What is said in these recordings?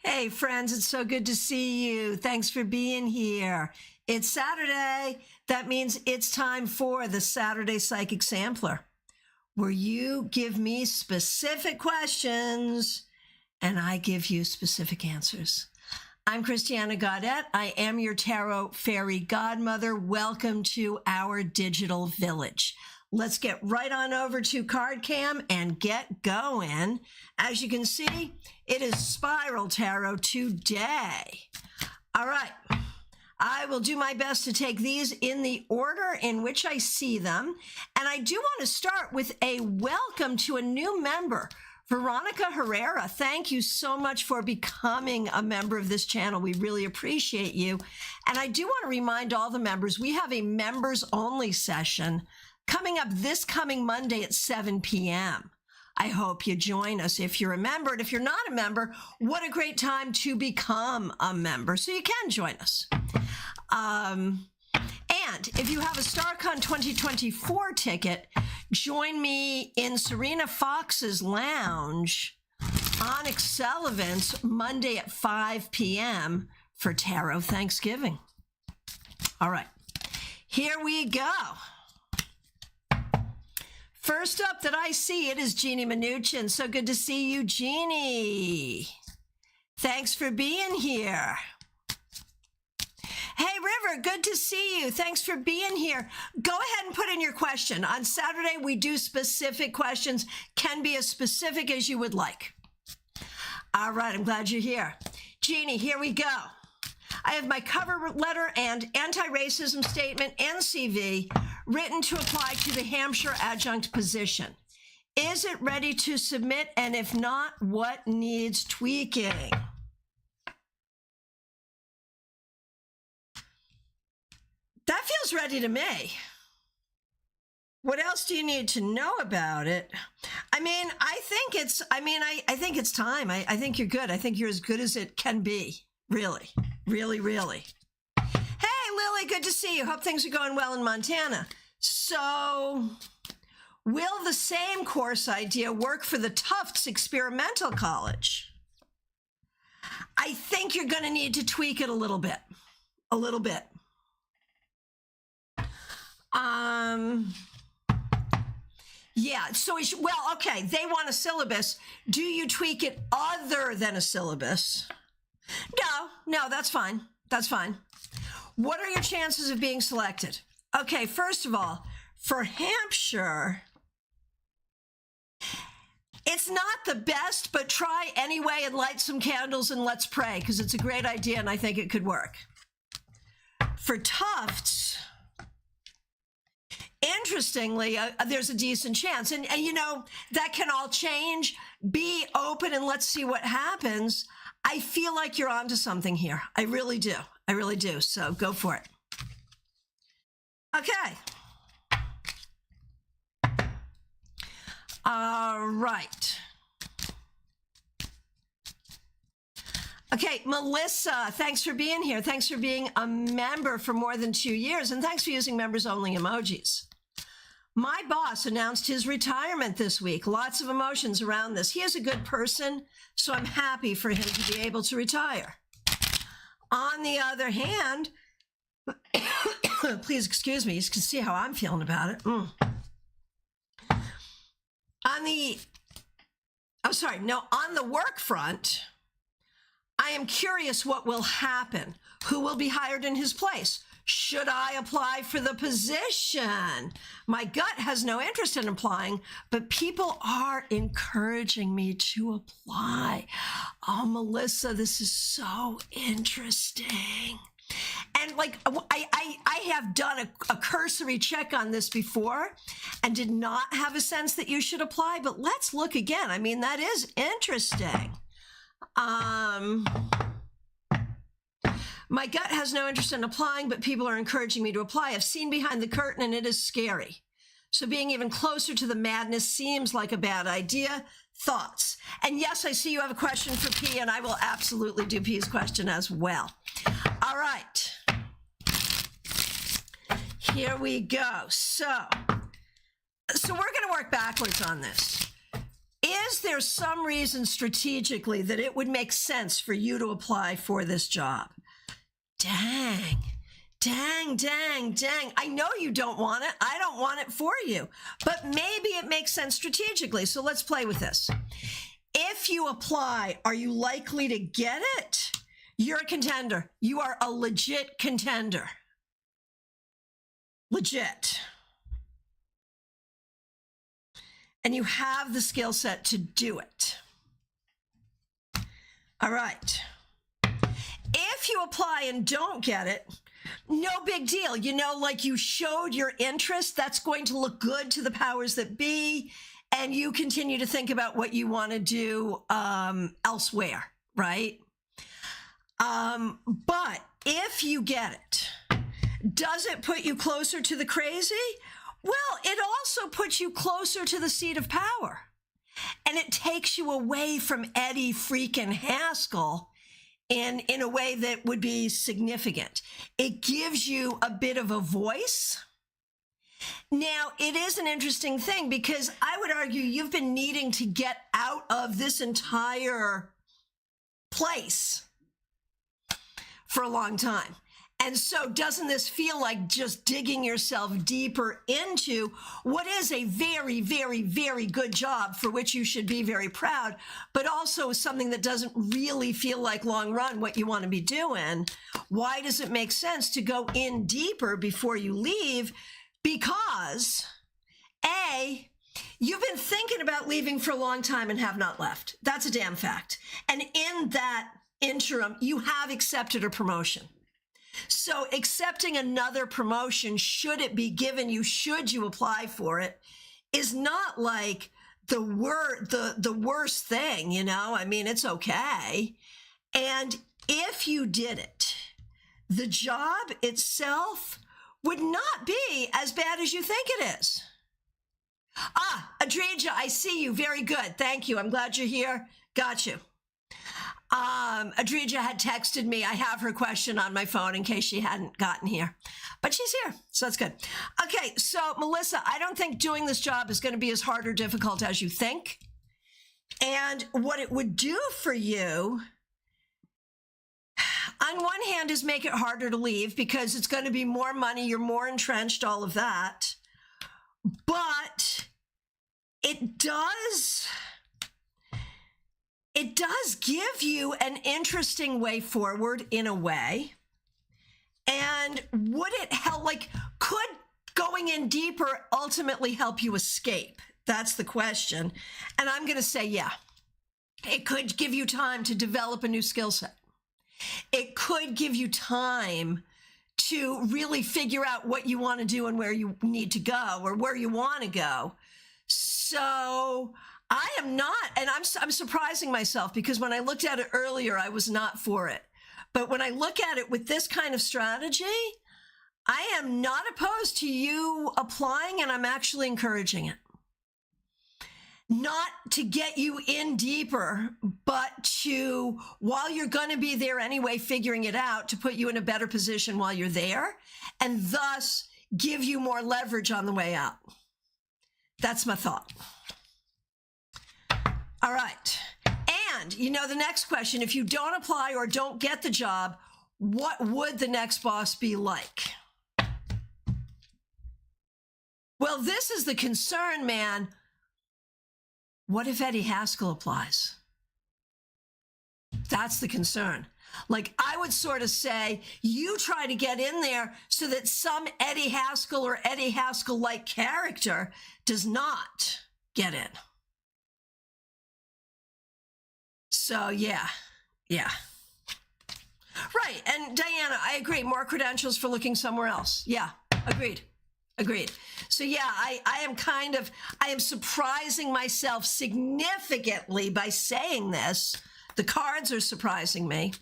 Hey, friends, it's so good to see you. Thanks for being here. It's Saturday. That means it's time for the Saturday Psychic Sampler, where you give me specific questions and I give you specific answers. I'm Christiana Gaudet. I am your Tarot Fairy Godmother. Welcome to our digital village. Let's get right on over to Card Cam and get going. As you can see, it is Spiral Tarot today. All right. I will do my best to take these in the order in which I see them. And I do want to start with a welcome to a new member, Veronica Herrera. Thank you so much for becoming a member of this channel. We really appreciate you. And I do want to remind all the members, we have a members only session coming up this coming Monday at 7 p.m. I hope you join us if you're a member. And if you're not a member, what a great time to become a member. So you can join us. And if you have a StaarCon 2024 ticket, join me in Serena Fox's lounge, Onyx Sullivan's Monday at 5 p.m. for Tarot Thanksgiving. All right, here we go. First up that I see, it is Jeannie Mnuchin. So good to see you, Jeannie. Thanks for being here. Hey, River, good to see you. Thanks for being here. Go ahead and put in your question. On Saturday, we do specific questions. Can be as specific as you would like. All right, I'm glad you're here. Jeannie, here we go. I have my cover letter and anti-racism statement, NCV, written to apply to the Hampshire adjunct position. Is it ready to submit? And if not, what needs tweaking? That feels ready to me. What else do you need to know about it? I mean, I think it's time. I think you're good. I think you're as good as it can be. Really, really, really. Hey, Lily, good to see you. Hope things are going well in Montana. So, will the same course idea work for the Tufts Experimental College? I think you're going to need to tweak it a little bit. A little bit. Yeah, so okay, they want a syllabus. Do you tweak it other than a syllabus? No, that's fine. That's fine. What are your chances of being selected? Okay, first of all, for Hampshire, it's not the best, but try anyway and light some candles and let's pray, because it's a great idea and I think it could work. For Tufts, interestingly, there's a decent chance. And you know, that can all change. Be open and let's see what happens. I feel like you're onto something here. I really do. I really do. So go for it. Okay. All right. Okay, Melissa, thanks for being here. Thanks for being a member for more than 2 years. And thanks for using members only emojis. My boss announced his retirement this week. Lots of emotions around this. He is a good person, so I'm happy for him to be able to retire. On the other hand, please excuse me, you can see how I'm feeling about it. On the work front, I am curious what will happen. Who will be hired in his place? Should I apply for the position? My gut has no interest in applying, but people are encouraging me to apply. Oh, Melissa, this is so interesting. And like, I have done a cursory check on this before and did not have a sense that you should apply, but let's look again. I mean, that is interesting. My gut has no interest in applying, but people are encouraging me to apply. I've seen behind the curtain and it is scary. So being even closer to the madness seems like a bad idea. Thoughts? And yes, I see you have a question for P, and I will absolutely do P's question as well. All right. Here we go. So we're going to work backwards on this. If is there some reason strategically that it would make sense for you to apply for this job? Dang. I know you don't want it. I don't want it for you. But maybe it makes sense strategically. So let's play with this. If you apply, are you likely to get it? You're a contender. You are a legit contender. Legit. And you have the skill set to do it. All right. If you apply and don't get it, no big deal. You know, like you showed your interest, that's going to look good to the powers that be, and you continue to think about what you want to do elsewhere, right? But if you get it, does it put you closer to the crazy? Well, it also puts you closer to the seat of power. And it takes you away from Eddie freaking Haskell in a way that would be significant. It gives you a bit of a voice. Now, it is an interesting thing because I would argue you've been needing to get out of this entire place for a long time. And so doesn't this feel like just digging yourself deeper into what is a very, very, very good job for which you should be very proud, but also something that doesn't really feel like long run what you want to be doing? Why does it make sense to go in deeper before you leave? Because A, you've been thinking about leaving for a long time and have not left. That's a damn fact. And in that interim, you have accepted a promotion. So accepting another promotion, should it be given you, should you apply for it, is not like the worst thing, you know? I mean, it's okay. And if you did it, the job itself would not be as bad as you think it is. Adrija, I see you. Very good. Thank you. I'm glad you're here. Got you. Adrija had texted me. I have her question on my phone in case she hadn't gotten here, but she's here, so that's good. Okay, so Melissa, I don't think doing this job is going to be as hard or difficult as you think. And what it would do for you, on one hand, is make it harder to leave because it's going to be more money, you're more entrenched, all of that. But it does give you an interesting way forward in a way. And would it help, like, could going in deeper ultimately help you escape? That's the question. And I'm going to say, yeah, it could give you time to develop a new skill set. It could give you time to really figure out what you want to do and where you need to go or where you want to go. So I am not, and I'm surprising myself because when I looked at it earlier, I was not for it. But when I look at it with this kind of strategy, I am not opposed to you applying, and I'm actually encouraging it. Not to get you in deeper, but to, while you're going to be there anyway, figuring it out, to put you in a better position while you're there, and thus give you more leverage on the way out. That's my thought. All right. And, you know, the next question, if you don't apply or don't get the job, what would the next boss be like? Well, this is the concern, man. What if Eddie Haskell applies? That's the concern. Like, I would sort of say, you try to get in there so that some Eddie Haskell or Eddie Haskell-like character does not get in. So, yeah. Right, and Diana, I agree. More credentials for looking somewhere else. Yeah, agreed. So, yeah, I am surprising myself significantly by saying this. The cards are surprising me.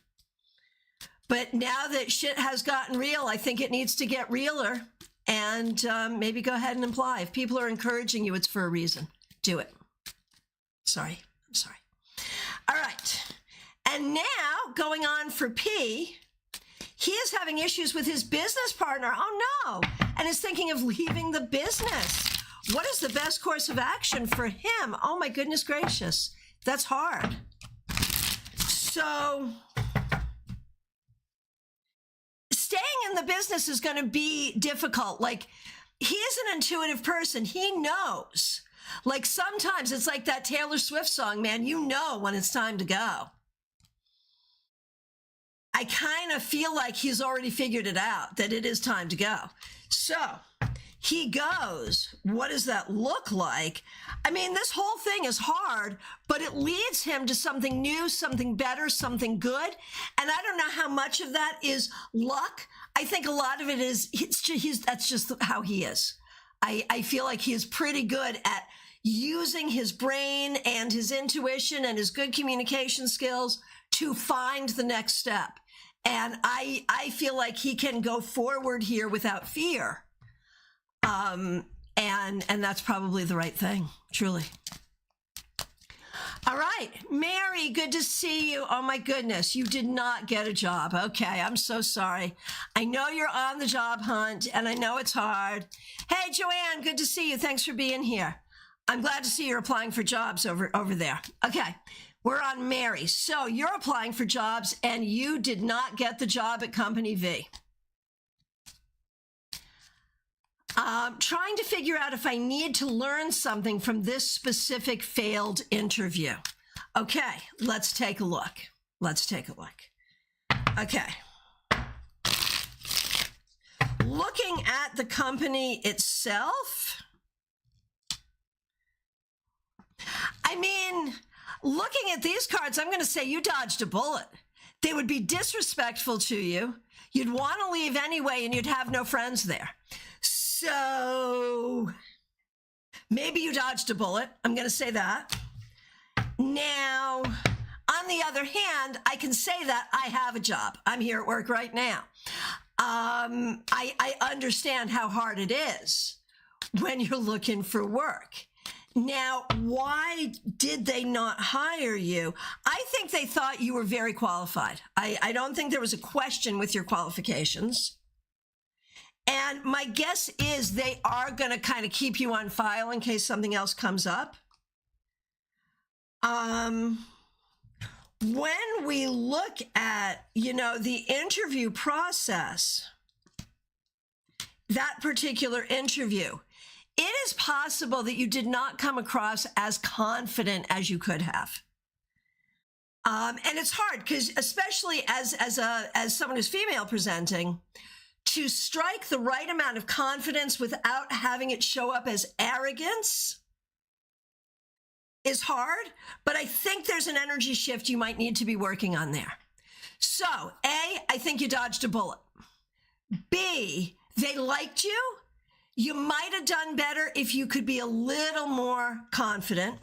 But now that shit has gotten real, I think it needs to get realer. And maybe go ahead and apply. If people are encouraging you, it's for a reason. Do it. I'm sorry. All right. And now, going on for P, he is having issues with his business partner. Oh, no. And is thinking of leaving the business. What is the best course of action for him? Oh my goodness gracious. That's hard. So staying in the business is going to be difficult. Like, he is an intuitive person. He knows. Like, sometimes it's like that Taylor Swift song, man, you know when it's time to go. I kind of feel like he's already figured it out, that it is time to go. So he goes. What does that look like? I mean, this whole thing is hard, but it leads him to something new, something better, something good. And I don't know how much of that is luck. I think a lot of it is, that's just how he is. I feel like he is pretty good at using his brain and his intuition and his good communication skills to find the next step. And I feel like he can go forward here without fear. And that's probably the right thing, truly. All right, Mary, good to see you. Oh my goodness, you did not get a job. Okay, I'm so sorry. I know you're on the job hunt and I know it's hard. Hey, Joanne, good to see you. Thanks for being here. I'm glad to see you're applying for jobs over there. Okay, we're on Mary. So you're applying for jobs and you did not get the job at Company V. Trying to figure out if I need to learn something from this specific failed interview. Okay, let's take a look. Okay. Looking at the company itself, I mean, looking at these cards, I'm going to say you dodged a bullet. They would be disrespectful to you. You'd want to leave anyway, and you'd have no friends there. So maybe you dodged a bullet. I'm going to say that. Now, on the other hand, I can say that I have a job. I'm here at work right now. I understand how hard it is when you're looking for work. Now, why did they not hire you? I think they thought you were very qualified. I don't think there was a question with your qualifications. And my guess is they are going to kind of keep you on file in case something else comes up. When we look at, the interview process, that particular interview, it is possible that you did not come across as confident as you could have. And it's hard because, especially as someone who's female presenting, to strike the right amount of confidence without having it show up as arrogance is hard, but I think there's an energy shift you might need to be working on there. So, A, I think you dodged a bullet. B, they liked you. You might have done better if you could be a little more confident.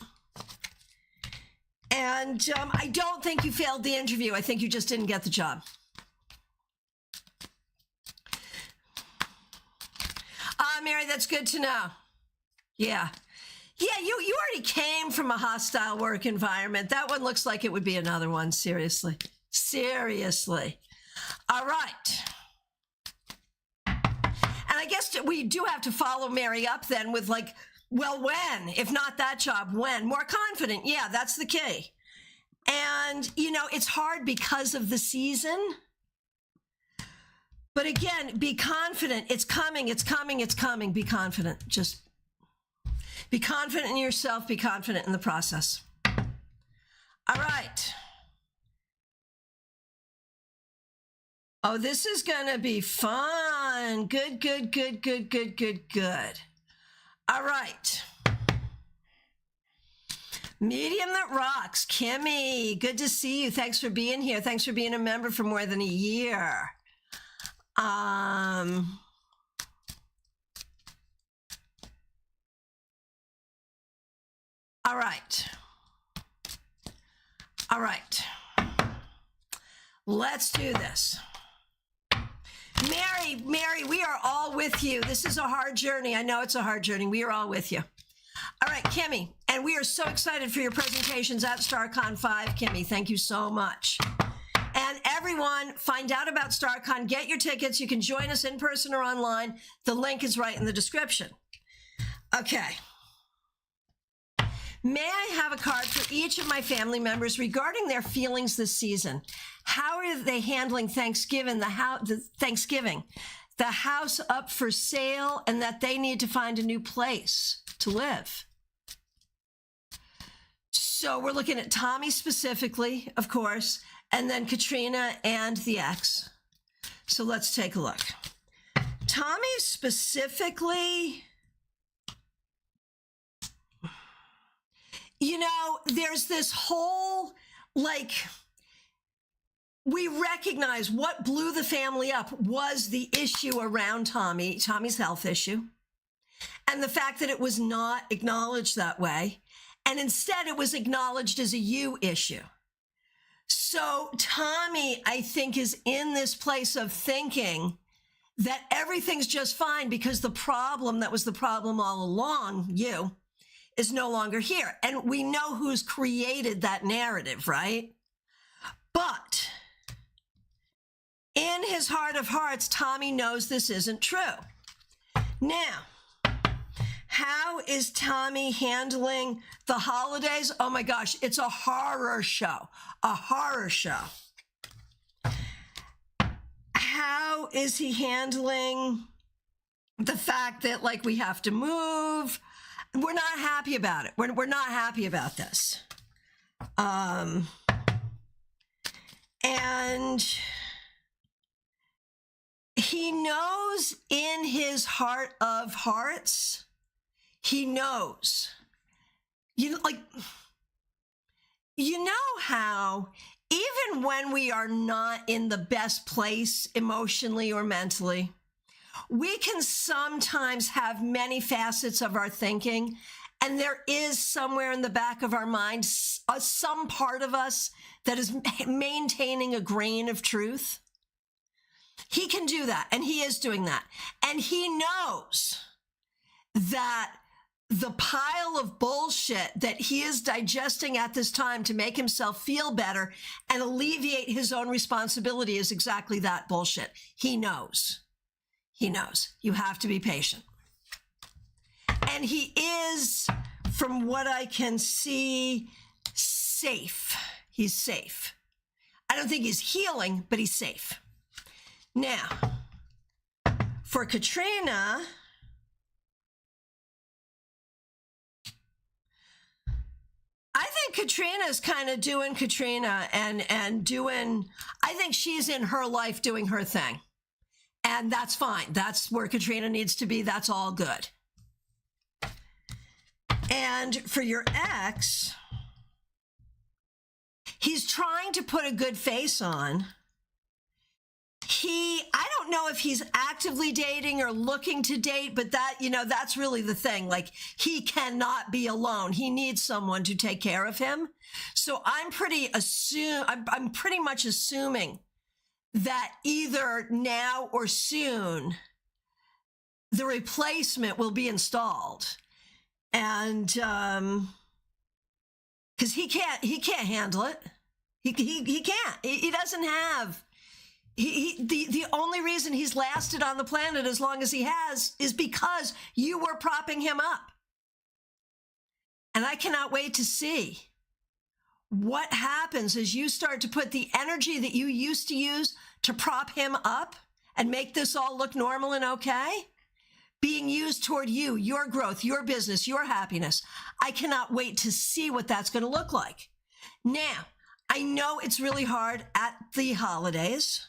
And I don't think you failed the interview. I think you just didn't get the job. Mary, that's good to know. Yeah, you already came from a hostile work environment. That one looks like it would be another one, seriously. All right. And I guess we do have to follow Mary up then with like, well, when? If not that job, when? More confident. Yeah, that's the key. And, it's hard because of the season. But again, be confident. It's coming. Be confident. Just be confident in yourself. Be confident in the process. All right. Oh, this is going to be fun. Good. All right. Medium that rocks. Kimmy, good to see you. Thanks for being here. Thanks for being a member for more than a year. All right. Let's do this. Mary, we are all with you. This is a hard journey. I know it's a hard journey. We are all with you. All right, Kimmy, and we are so excited for your presentations at StaarCon 5. Kimmy, thank you so much. And everyone, find out about StaarCon. Get your tickets. You can join us in person or online. The link is right in the description. Okay. May I have a card for each of my family members regarding their feelings this season? How are they handling Thanksgiving, the house up for sale, and that they need to find a new place to live? So we're looking at Tommy specifically, of course, and then Katrina and the ex. So let's take a look. Tommy specifically, you know, there's this whole, like, we recognize what blew the family up was the issue around Tommy's health issue, and the fact that it was not acknowledged that way. And instead, it was acknowledged as a you issue. So Tommy, I think, is in this place of thinking that everything's just fine because the problem that was the problem all along, you, is no longer here. And we know who's created that narrative, right? But in his heart of hearts, Tommy knows this isn't true. Now, how is Tommy handling the holidays? Oh my gosh, it's a horror show. A horror show. How is he handling the fact that, like, we have to move? We're not happy about it. We're not happy about this. And he knows in his heart of hearts, he knows. You know how even when we are not in the best place emotionally or mentally, we can sometimes have many facets of our thinking, and there is somewhere in the back of our mind some part of us that is maintaining a grain of truth. He can do that, and he is doing that. And he knows that the pile of bullshit that he is digesting at this time to make himself feel better and alleviate his own responsibility is exactly that bullshit. He knows. He knows. You have to be patient. And he is, from what I can see, safe. He's safe. I don't think he's healing, but he's safe. Now, for Katrina, I think Katrina's kind of doing Katrina and doing, I think she's in her life doing her thing. And that's fine. That's where Katrina needs to be. That's all good. And for your ex, he's trying to put a good face on. I don't know if he's actively dating or looking to date, but that, you know, that's really the thing. Like, he cannot be alone. He needs someone to take care of him. So I'm pretty much assuming that either now or soon, the replacement will be installed. And, because he can't handle it. He can't. He doesn't have. The only reason he's lasted on the planet as long as he has is because you were propping him up. And I cannot wait to see what happens as you start to put the energy that you used to use to prop him up and make this all look normal and okay, being used toward you, your growth, your business, your happiness. I cannot wait to see what that's going to look like. Now, I know it's really hard at the holidays.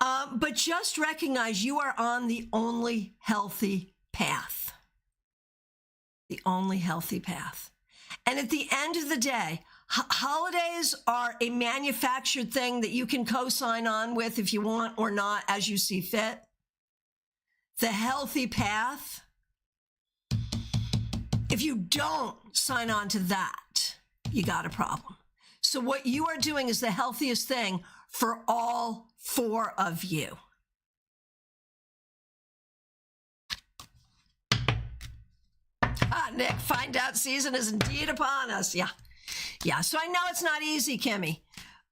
But just recognize you are on the only healthy path. The only healthy path. And at the end of the day, holidays are a manufactured thing that you can co-sign on with if you want or not, as you see fit. The healthy path, if you don't sign on to that, you got a problem. So what you are doing is the healthiest thing for all four of you. Nick, find out season is indeed upon us. Yeah. So I know it's not easy, Kimmy,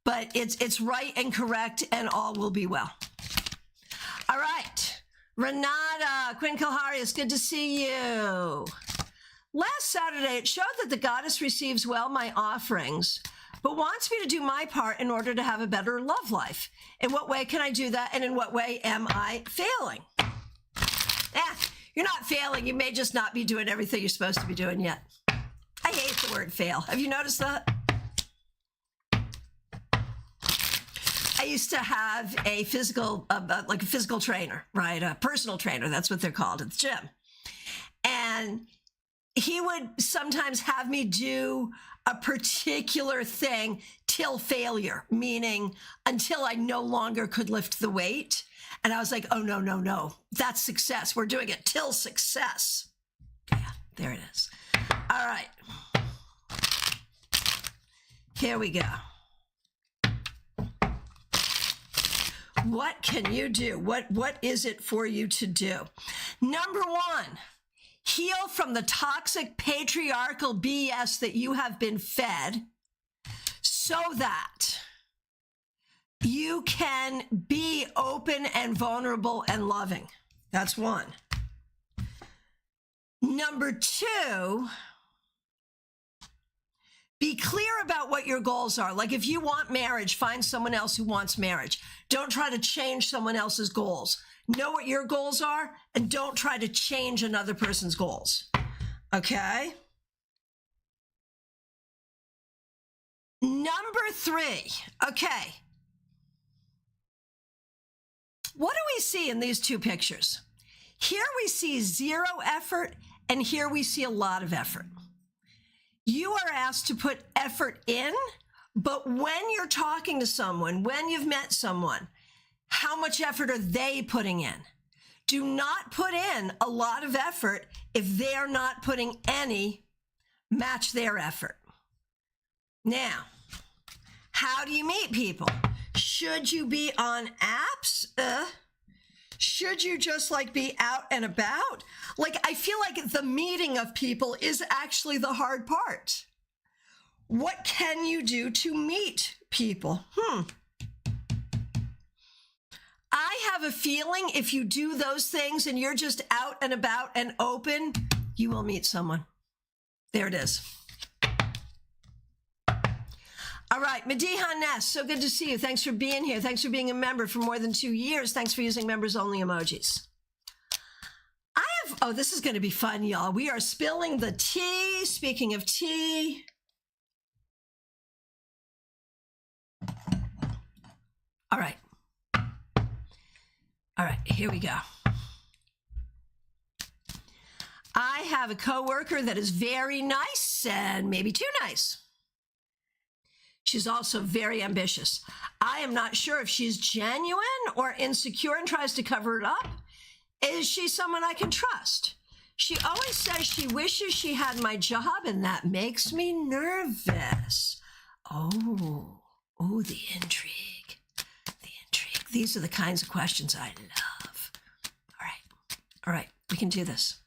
but it's right and correct, and all will be well. All right. Renata, Quinn Kalhari, it's good to see you. Last Saturday, it showed that the goddess receives well my offerings, but wants me to do my part in order to have a better love life. In what way can I do that? And in what way am I failing? You're not failing. You may just not be doing everything you're supposed to be doing yet. I hate the word fail. Have you noticed that? I used to have a physical trainer, right? A personal trainer. That's what they're called at the gym. And he would sometimes have me do a particular thing till failure, meaning until I no longer could lift the weight. And I was like, oh, no. That's success. We're doing it till success. Yeah, there it is. All right. Here we go. What can you do? What is it for you to do? Number one, heal from the toxic patriarchal BS that you have been fed so that you can be open and vulnerable and loving. That's one. Number two, be clear about what your goals are. Like if you want marriage, find someone else who wants marriage. Don't try to change someone else's goals. Know what your goals are and don't try to change another person's goals. Okay? Number three. Okay. What do we see in these two pictures? Here we see zero effort, and here we see a lot of effort. You are asked to put effort in, but when you're talking to someone, when you've met someone, how much effort are they putting in? Do not put in a lot of effort if they're not putting any. Match their effort. Now, how do you meet people? Should you be on apps? Should you just like be out and about? Like, I feel like the meeting of people is actually the hard part. What can you do to meet people? I have a feeling if you do those things and you're just out and about and open, you will meet someone. There it is. All right, Mediha Ness, so good to see you. Thanks for being here. Thanks for being a member for more than 2 years. Thanks for using members-only emojis. This is going to be fun, y'all. We are spilling the tea. Speaking of tea. All right. All right, here we go. I have a coworker that is very nice and maybe too nice. She's also very ambitious. I am not sure if she's genuine or insecure and tries to cover it up. Is she someone I can trust? She always says she wishes she had my job, and that makes me nervous. Oh, the intrigue. The intrigue. These are the kinds of questions I love. All right, we can do this.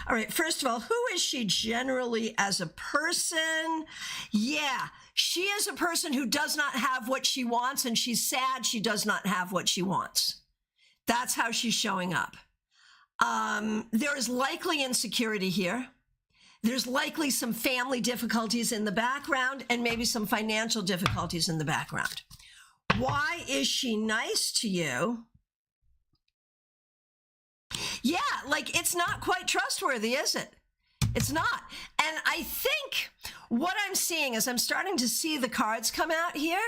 All right, first of all, who is she generally as a person? Yeah, she is a person who does not have what she wants, and she's sad she does not have what she wants. That's how she's showing up. There is likely insecurity here. There's likely some family difficulties in the background and maybe some financial difficulties in the background. Why is she nice to you? Yeah, like it's not quite trustworthy, is it? It's not. And I think what I'm seeing is I'm starting to see the cards come out here.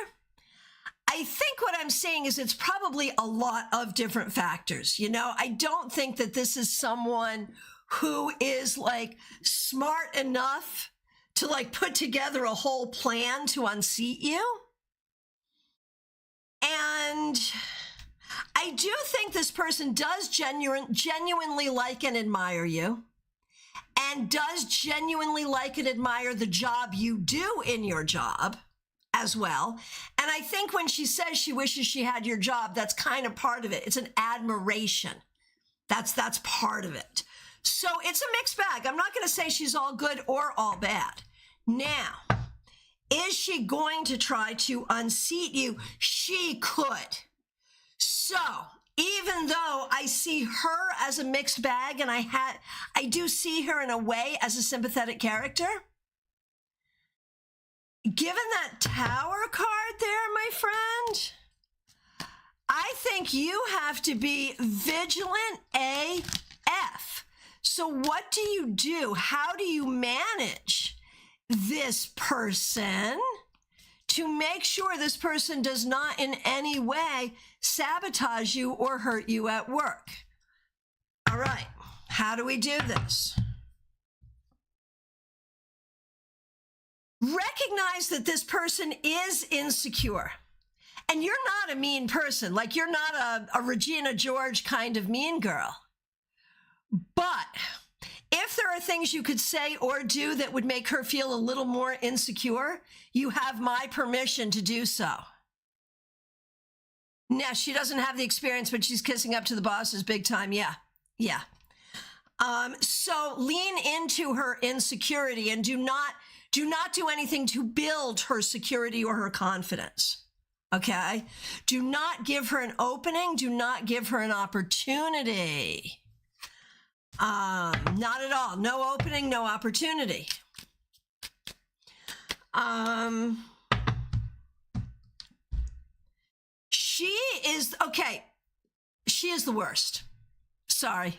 I think what I'm seeing is it's probably a lot of different factors. You know, I don't think that this is someone who is like smart enough to like put together a whole plan to unseat you. And I do think this person does genuinely like and admire you, and does genuinely like and admire the job you do in your job as well. And I think when she says she wishes she had your job, that's kind of part of it. It's an admiration. That's part of it. So it's a mixed bag. I'm not going to say she's all good or all bad. Now, is she going to try to unseat you? She could. So even though I see her as a mixed bag, and I do see her in a way as a sympathetic character. Given that Tower card there, my friend, I think you have to be vigilant AF. So what do you do? How do you manage this person to make sure this person does not in any way sabotage you or hurt you at work? All right, how do we do this? Recognize that this person is insecure. And you're not a mean person. Like, you're not a Regina George kind of mean girl. But if there are things you could say or do that would make her feel a little more insecure, you have my permission to do so. Now, she doesn't have the experience, but she's kissing up to the bosses big time. Yeah. So lean into her insecurity and do not do anything to build her security or her confidence. Okay? Do not give her an opening. Do not give her an opportunity. Not at all. No opening, no opportunity. She is the worst. Sorry,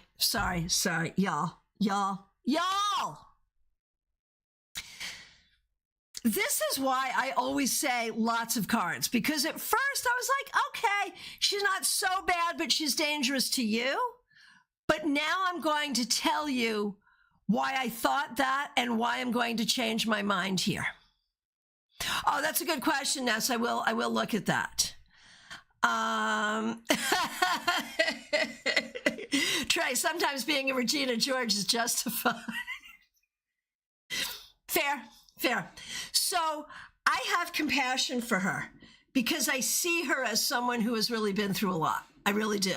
y'all. This is why I always say lots of cards, because at first I was like, okay, she's not so bad, but she's dangerous to you. But now I'm going to tell you why I thought that and why I'm going to change my mind here. Oh, that's a good question, Ness. I will look at that. Trey, sometimes being a Regina George is justified. Fair. So I have compassion for her because I see her as someone who has really been through a lot. I really do.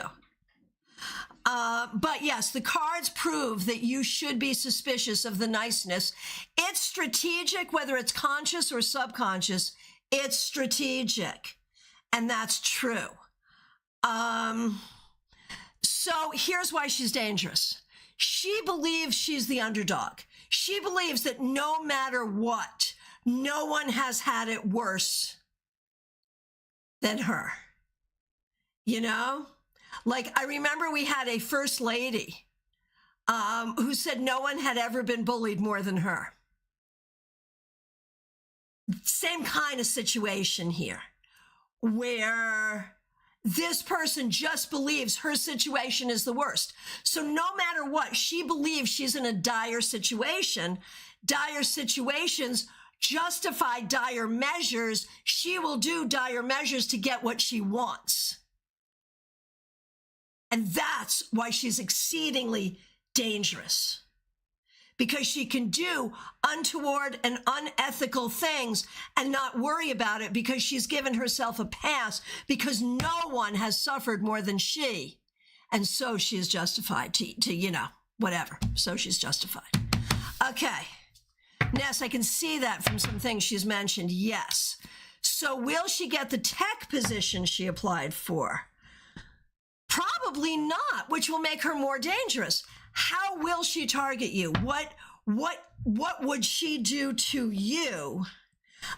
But yes, the cards prove that you should be suspicious of the niceness. It's strategic, whether it's conscious or subconscious, it's strategic. And that's true. So here's why she's dangerous. She believes she's the underdog. She believes that no matter what, no one has had it worse than her. You know? Like, I remember we had a first lady who said no one had ever been bullied more than her. Same kind of situation here, where this person just believes her situation is the worst. So no matter what, she believes she's in a dire situation. Dire situations justify dire measures. She will do dire measures to get what she wants. And that's why she's exceedingly dangerous. Because she can do untoward and unethical things and not worry about it because she's given herself a pass because no one has suffered more than she. And so she is justified to whatever. So she's justified. Okay. Ness, I can see that from some things she's mentioned. Yes. So will she get the tech position she applied for? Probably not, which will make her more dangerous. How will she target you? What would she do to you?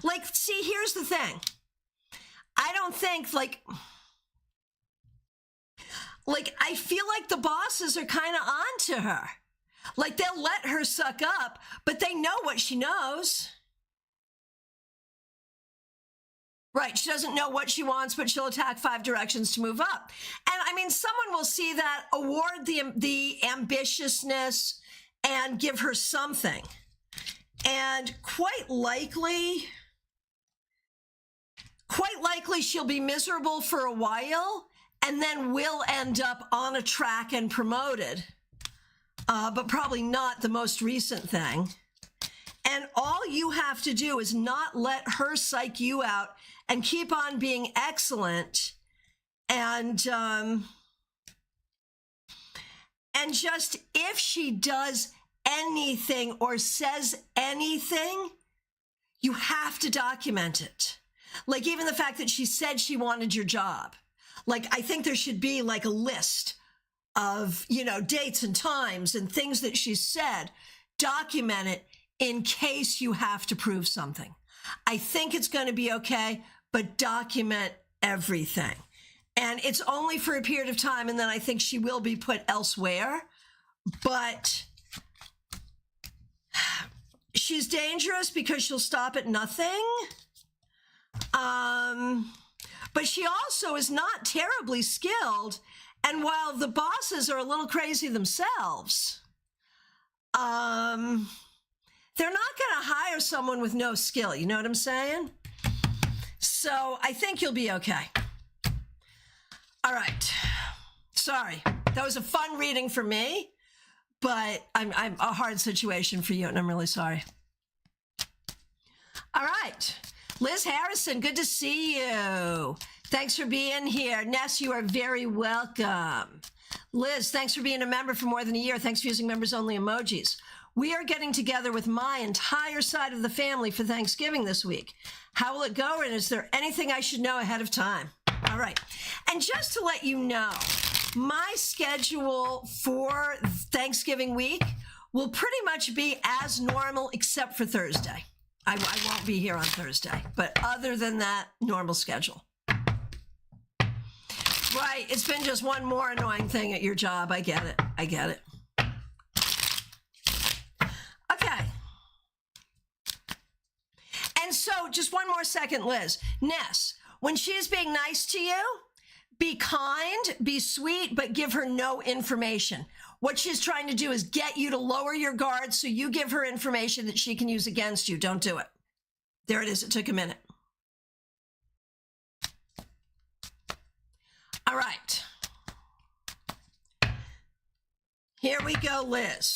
Like, see, here's the thing. I don't think like I feel like the bosses are kind of on to her. Like, they'll let her suck up, but they know what she knows. Right, she doesn't know what she wants, but she'll attack 5 directions to move up. And I mean, someone will see that, award the ambitiousness, and give her something. And quite likely she'll be miserable for a while, and then will end up on a track and promoted. But probably not the most recent thing. And all you have to do is not let her psych you out and keep on being excellent, and just, if she does anything or says anything, you have to document it. Like, even the fact that she said she wanted your job. Like, I think there should be like a list of, you know, dates and times and things that she's said. Document it in case you have to prove something. I think it's going to be okay, but document everything. And it's only for a period of time, and then I think she will be put elsewhere. But she's dangerous because she'll stop at nothing. But she also is not terribly skilled. And while the bosses are a little crazy themselves, they're not going to hire someone with no skill. You know what I'm saying? So I think you'll be okay. All right. Sorry. That was a fun reading for me, but I'm a hard situation for you, and I'm really sorry. All right. Liz Harrison, good to see you. Thanks for being here. Ness, you are very welcome. Liz, thanks for being a member for more than a year. Thanks for using members-only emojis. We are getting together with my entire side of the family for Thanksgiving this week. How will it go, and is there anything I should know ahead of time? All right. And just to let you know, my schedule for Thanksgiving week will pretty much be as normal except for Thursday. I won't be here on Thursday, but other than that, normal schedule. Right. It's been just one more annoying thing at your job. I get it. I get it. Okay. And so just one more second, Liz. Ness, when she's being nice to you, be kind, be sweet, but give her no information. What she's trying to do is get you to lower your guard so you give her information that she can use against you. Don't do it. There it is. It took a minute. All right. Here we go, Liz.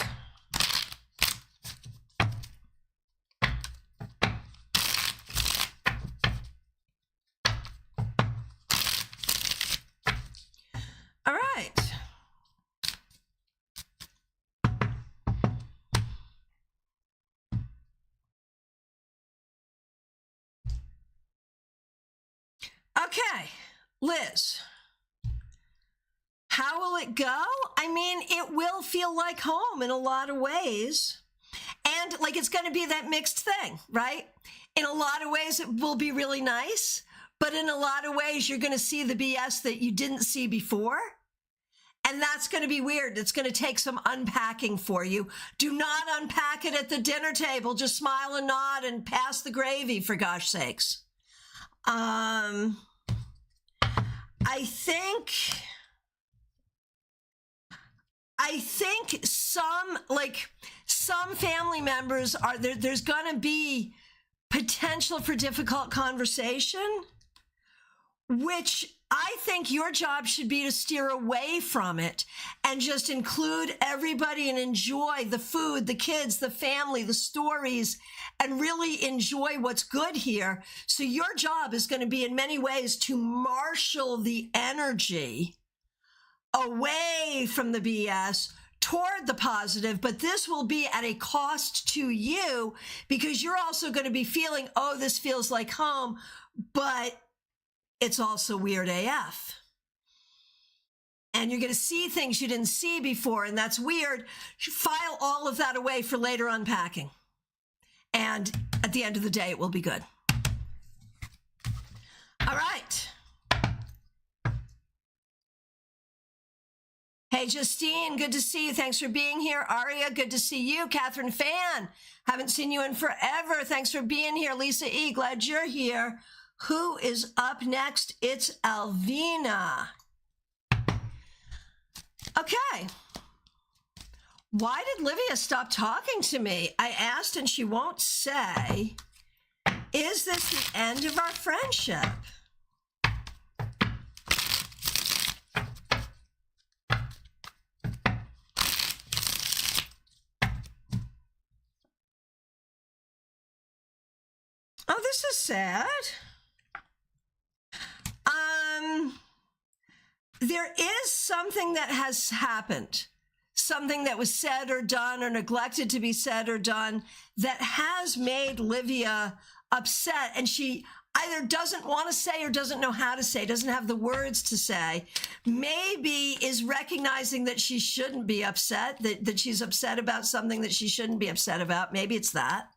All right. Okay, Liz. How will it go? I mean, it will feel like home in a lot of ways. And like it's going to be that mixed thing, right? In a lot of ways, it will be really nice. But in a lot of ways, you're going to see the BS that you didn't see before. And that's going to be weird. It's going to take some unpacking for you. Do not unpack it at the dinner table. Just smile and nod and pass the gravy, for gosh sakes. I think some family members are there. There's going to be potential for difficult conversation, which I think your job should be to steer away from it and just include everybody and enjoy the food, the kids, the family, the stories, and really enjoy what's good here. So your job is going to be in many ways to marshal the energy away from the BS toward the positive, but this will be at a cost to you because you're also going to be feeling, oh, this feels like home, but it's also weird AF. And you're going to see things you didn't see before, and that's weird. File all of that away for later unpacking. And at the end of the day, it will be good. All right. Hey, Justine, good to see you. Thanks for being here. Aria, good to see you. Catherine Fan, haven't seen you in forever. Thanks for being here. Lisa E., glad you're here. Who is up next? It's Alvina. Okay. Why did Livia stop talking to me? I asked and she won't say. Is this the end of our friendship? Oh, this is sad. There is something that has happened, something that was said or done or neglected to be said or done that has made Livia upset. And either doesn't want to say or doesn't know how to say, doesn't have the words to say, maybe is recognizing that she shouldn't be upset, that she's upset about something that she shouldn't be upset about. Maybe it's that.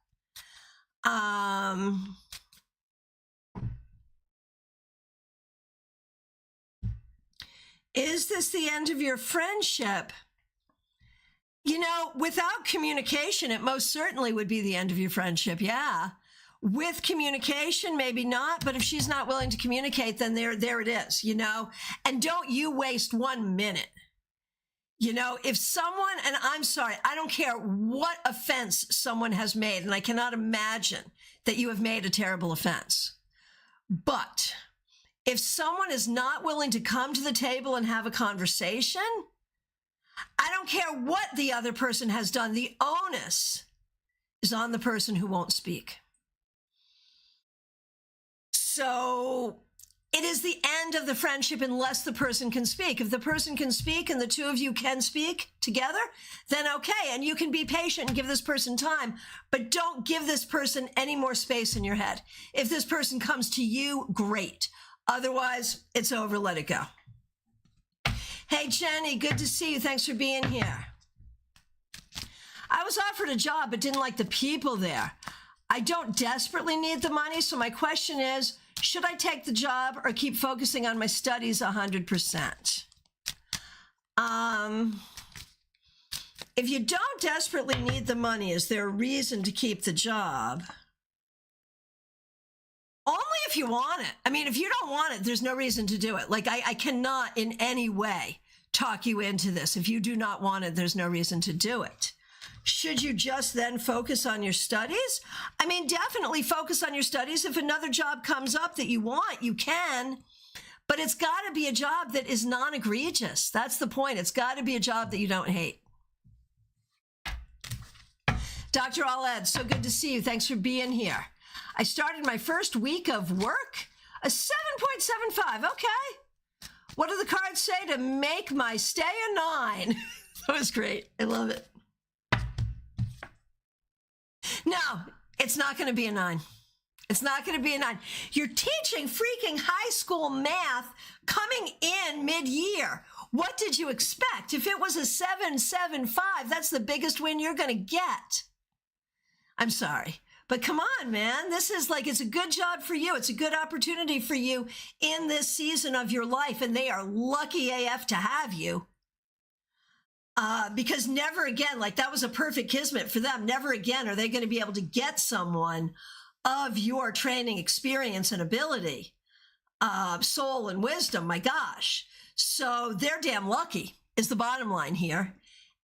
Is this the end of your friendship? You know, without communication, it most certainly would be the end of your friendship. Yeah. With communication, maybe not, but if she's not willing to communicate, then there it is, you know? And don't you waste 1 minute. You know, if someone, and I'm sorry, I don't care what offense someone has made, and I cannot imagine that you have made a terrible offense. But if someone is not willing to come to the table and have a conversation, I don't care what the other person has done. The onus is on the person who won't speak. So it is the end of the friendship unless the person can speak. If the person can speak and the two of you can speak together, then okay. And you can be patient and give this person time, but don't give this person any more space in your head. If this person comes to you, great. Otherwise, it's over. Let it go. Hey, Jenny, good to see you. Thanks for being here. I was offered a job, but didn't like the people there. I don't desperately need the money, so my question is, should I take the job or keep focusing on my studies 100%? If you don't desperately need the money, is there a reason to keep the job? Only if you want it. I mean, if you don't want it, there's no reason to do it. Like, I cannot in any way talk you into this. If you do not want it, there's no reason to do it. Should you just then focus on your studies? I mean, definitely focus on your studies. If another job comes up that you want, you can, but it's got to be a job that is non-egregious. That's the point. It's got to be a job that you don't hate. Dr. Aled, so good to see you. Thanks for being here. I started my first week of work, a 7.75. Okay. What do the cards say to make my stay a 9? That was great. I love it. No, it's not going to be a 9. It's not going to be a 9. You're teaching freaking high school math coming in mid-year. What did you expect? If it was a 7.75, that's the biggest win you're going to get. I'm sorry. But come on, man. This is like, it's a good job for you. It's a good opportunity for you in this season of your life. And they are lucky AF to have you. Because never again, like that was a perfect kismet for them. Never again are they going to be able to get someone of your training, experience, and ability, soul and wisdom. My gosh. So they're damn lucky is the bottom line here.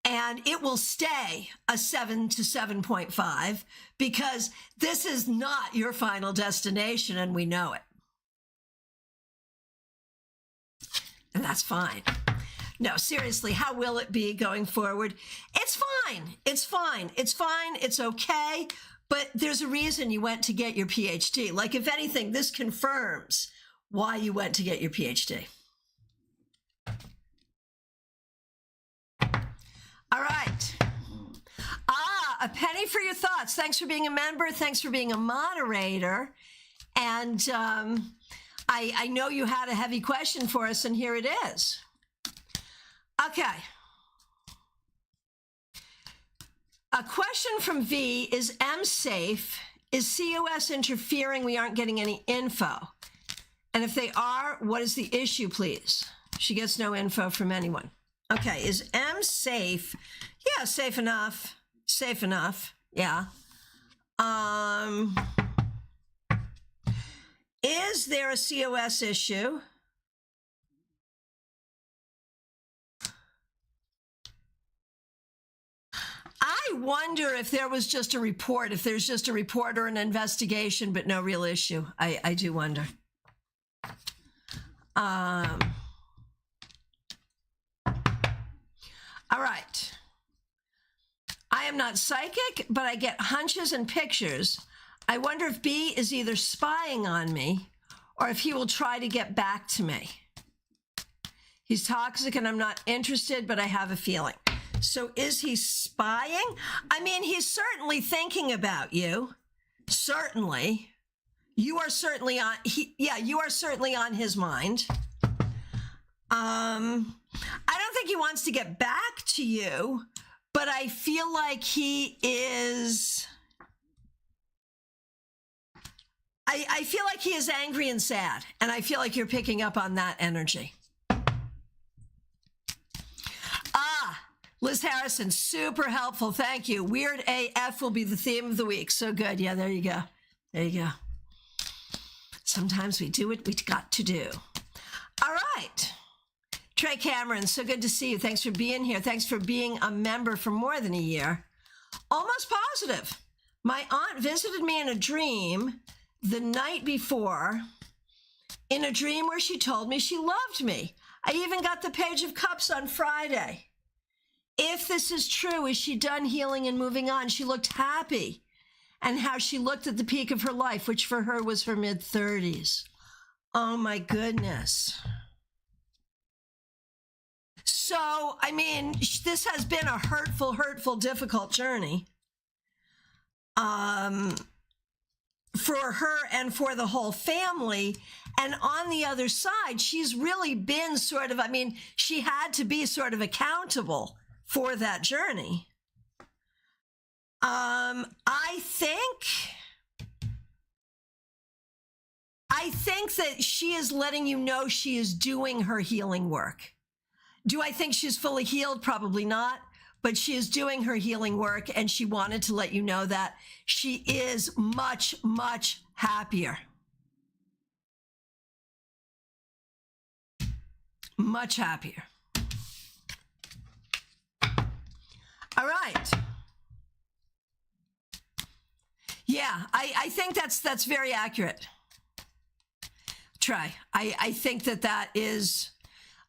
And it will stay a 7 to 7.5 because this is not your final destination and we know it. And that's fine. No, seriously, how will it be going forward? It's fine. It's fine. It's fine. It's okay. But there's a reason you went to get your PhD. Like, if anything, this confirms why you went to get your PhD. All right. A penny for your thoughts. Thanks for being a member. Thanks for being a moderator. And I know you had a heavy question for us, and here it is. Okay. A question from V, is M safe? Is COS interfering? We aren't getting any info. And if they are, what is the issue, please? She gets no info from anyone. Okay, is M safe? Yeah, safe enough. Safe enough. Yeah. Is there a COS issue? I wonder if there was just a report, if there's just a report or an investigation, but no real issue. I do wonder. All right. I am not psychic, but I get hunches and pictures. I wonder if B is either spying on me or if he will try to get back to me. He's toxic and I'm not interested, but I have a feeling. So is he spying? I mean, he's certainly thinking about you. Certainly. You are certainly on, you are certainly on his mind. I don't think he wants to get back to you, but I feel like he is, I feel like he is angry and sad, and I feel like you're picking up on that energy. Liz Harrison, super helpful. Thank you. Weird AF will be the theme of the week. So good. Yeah, there you go. There you go. Sometimes we do what we got to do. All right. Trey Cameron, so good to see you. Thanks for being here. Thanks for being a member for more than a year. Almost positive. My aunt visited me in a dream the night before, in a dream where she told me she loved me. I even got the Page of Cups on Friday. If this is true, is she done healing and moving on? She looked happy, and how she looked at the peak of her life, which for her was her mid-30s. Oh my goodness. So, I mean, this has been a hurtful, difficult journey for her and for the whole family. And on the other side, she's really been sort of, I mean, she had to be sort of accountable for that journey. I think that she is letting you know she is doing her healing work. Do I think she's fully healed? Probably not, but she is doing her healing work, and she wanted to let you know that she is much, much happier. Much happier. All right. Yeah, I think that's very accurate. Try. I think that is,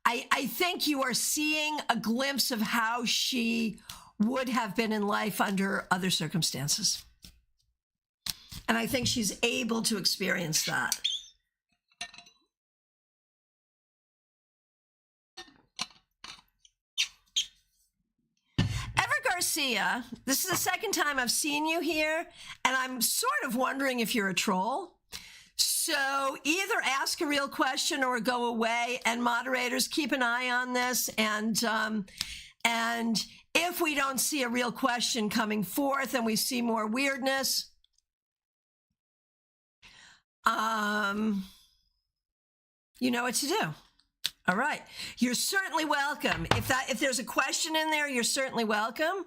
I think you are seeing a glimpse of how she would have been in life under other circumstances. And I think she's able to experience that. Garcia, this is the second time I've seen you here, and I'm sort of wondering if you're a troll. So either ask a real question or go away, and moderators, keep an eye on this. And if we don't see a real question coming forth and we see more weirdness, you know what to do. All right. You're certainly welcome. If there's a question in there, you're certainly welcome.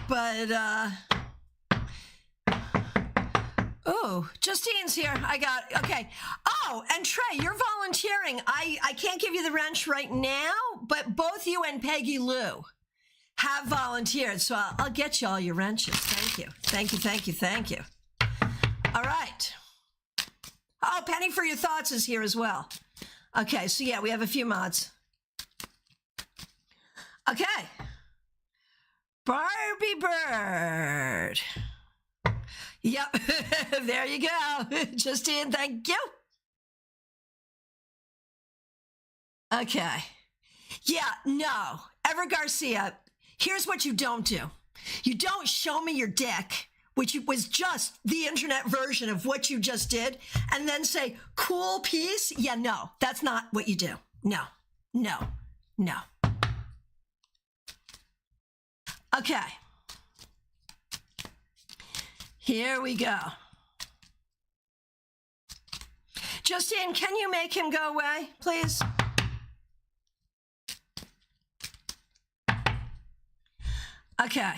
But, oh, Justine's here. Okay. Oh, and Trey, you're volunteering. I can't give you the wrench right now, but both you and Peggy Lou have volunteered. So I'll get you all your wrenches. Thank you. Thank you, thank you, thank you. All right. Oh, Penny for Your Thoughts is here as well. Okay, so yeah, we have a few mods. Okay. Barbie Bird. Yep, there you go. Justine, thank you. Okay. Yeah, no. Ever Garcia, here's what you don't do. You don't show me your dick, which was just the internet version of what you just did, and then say, cool piece? Yeah, no, that's not what you do. No, no, no. Okay. Here we go. Justine, can you make him go away, please? Okay.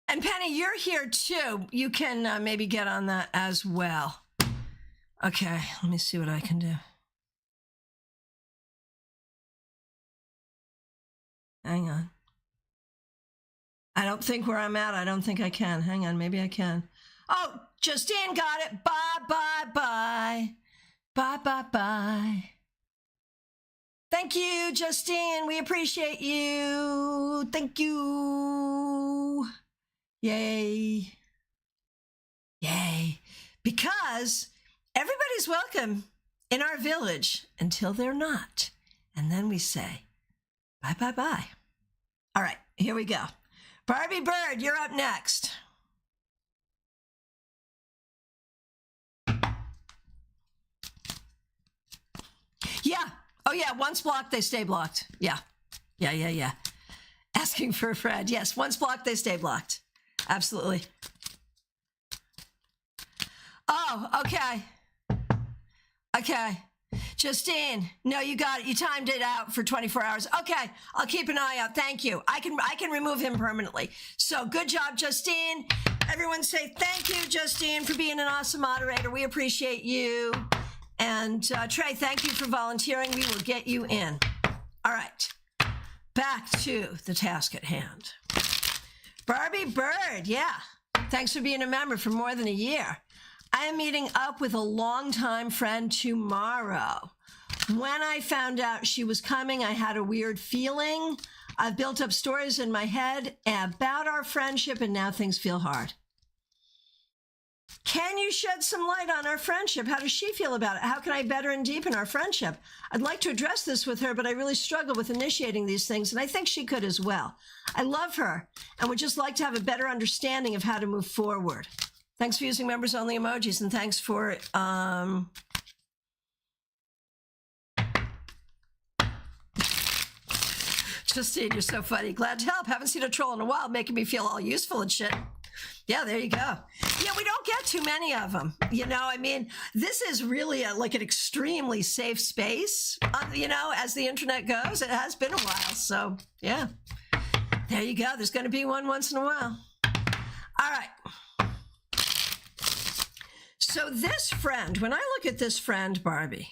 And Penny, you're here too. You can maybe get on that as well. Okay, let me see what I can do. Hang on. I don't think where I'm at, I don't think I can. Hang on, maybe I can. Oh, Justine got it. Bye, bye, bye. Bye, bye, bye. Thank you, Justine. We appreciate you. Thank you. Yay. Yay. Because everybody's welcome in our village until they're not. And then we say, bye, bye, bye. All right, here we go. Barbie Bird, you're up next. Yeah. Oh, yeah. Once blocked, they stay blocked. Yeah. Yeah. Asking for a friend. Yes. Once blocked, they stay blocked. Absolutely. Oh, okay. Okay. Justine, no, you got it. You timed it out for 24 hours. Okay. I'll keep an eye out. Thank you. I can remove him permanently. So good job, Justine. Everyone say thank you, Justine, for being an awesome moderator. We appreciate you. And Trey, thank you for volunteering. We will get you in. All right. Back to the task at hand. Barbie Bird, yeah. Thanks for being a member for more than a year. I am meeting up with a longtime friend tomorrow. When I found out she was coming, I had a weird feeling. I've built up stories in my head about our friendship, and now things feel hard. Can you shed some light on our friendship? How does she feel about it? How can I better and deepen our friendship? I'd like to address this with her, but I really struggle with initiating these things, and I think she could as well. I love her and would just like to have a better understanding of how to move forward. Thanks for using members-only emojis, and thanks for... Justine, you're so funny. Glad to help. Haven't seen a troll in a while, making me feel all useful and shit. Yeah, there you go. Yeah, we don't get too many of them. You know, I mean, this is really like an extremely safe space, you know, as the internet goes. It has been a while. So, yeah, there you go. There's going to be one once in a while. All right. So this friend, when I look at this friend, Barbie,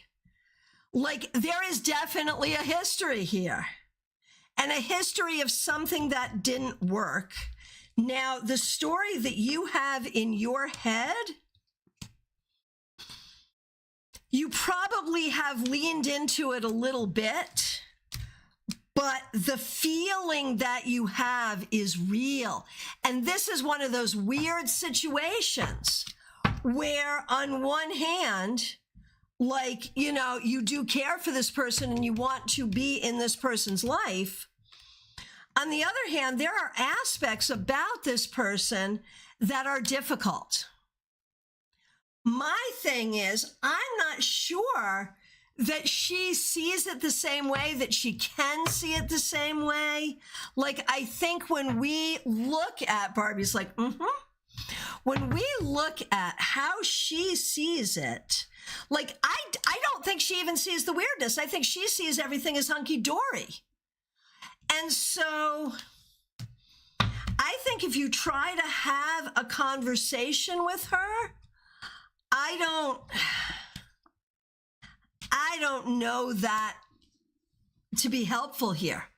like there is definitely a history here and a history of something that didn't work. Now, the story that you have in your head, you probably have leaned into it a little bit, but the feeling that you have is real. And this is one of those weird situations where on one hand, like, you know, you do care for this person and you want to be in this person's life. On the other hand, there are aspects about this person that are difficult. My thing is, I'm not sure that she sees it the same way, that she can see it the same way. Like, I think when we look at Barbie's like, when we look at how she sees it, like, I don't think she even sees the weirdness. I think she sees everything as hunky-dory. And so I think if you try to have a conversation with her, I don't know that to be helpful here.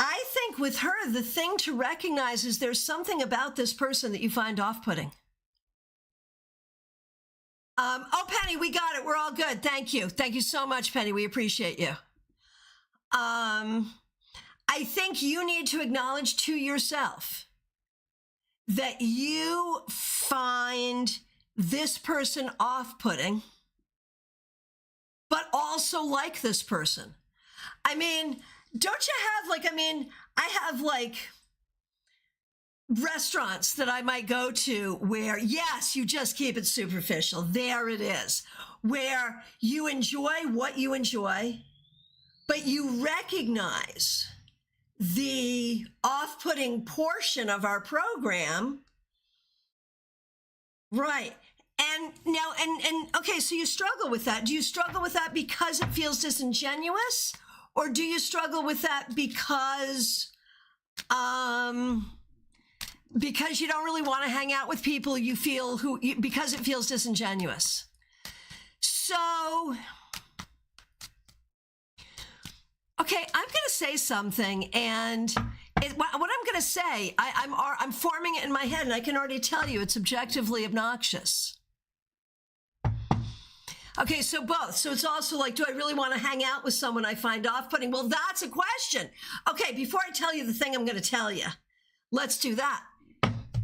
I think with her, the thing to recognize is there's something about this person that you find off-putting. Oh, Penny, we got it. We're all good. Thank you. Thank you so much, Penny. We appreciate you. I think you need to acknowledge to yourself that you find this person off-putting, but also like this person. I mean, don't you have like, I mean, I have like restaurants that I might go to where, yes, you just keep it superficial. There it is, where you enjoy what you enjoy, but you recognize the off-putting portion of our program. Right. And now, and okay, so you struggle with that. Do you struggle with that because it feels disingenuous? Or do you struggle with that because you don't really want to hang out with people you feel because it feels disingenuous? So, okay, I'm going to say something, and what I'm going to say, I'm forming it in my head, and I can already tell you it's objectively obnoxious. Okay, so both. So it's also like, do I really want to hang out with someone I find off-putting? Well, that's a question. Okay, before I tell you the thing I'm going to tell you, let's do that.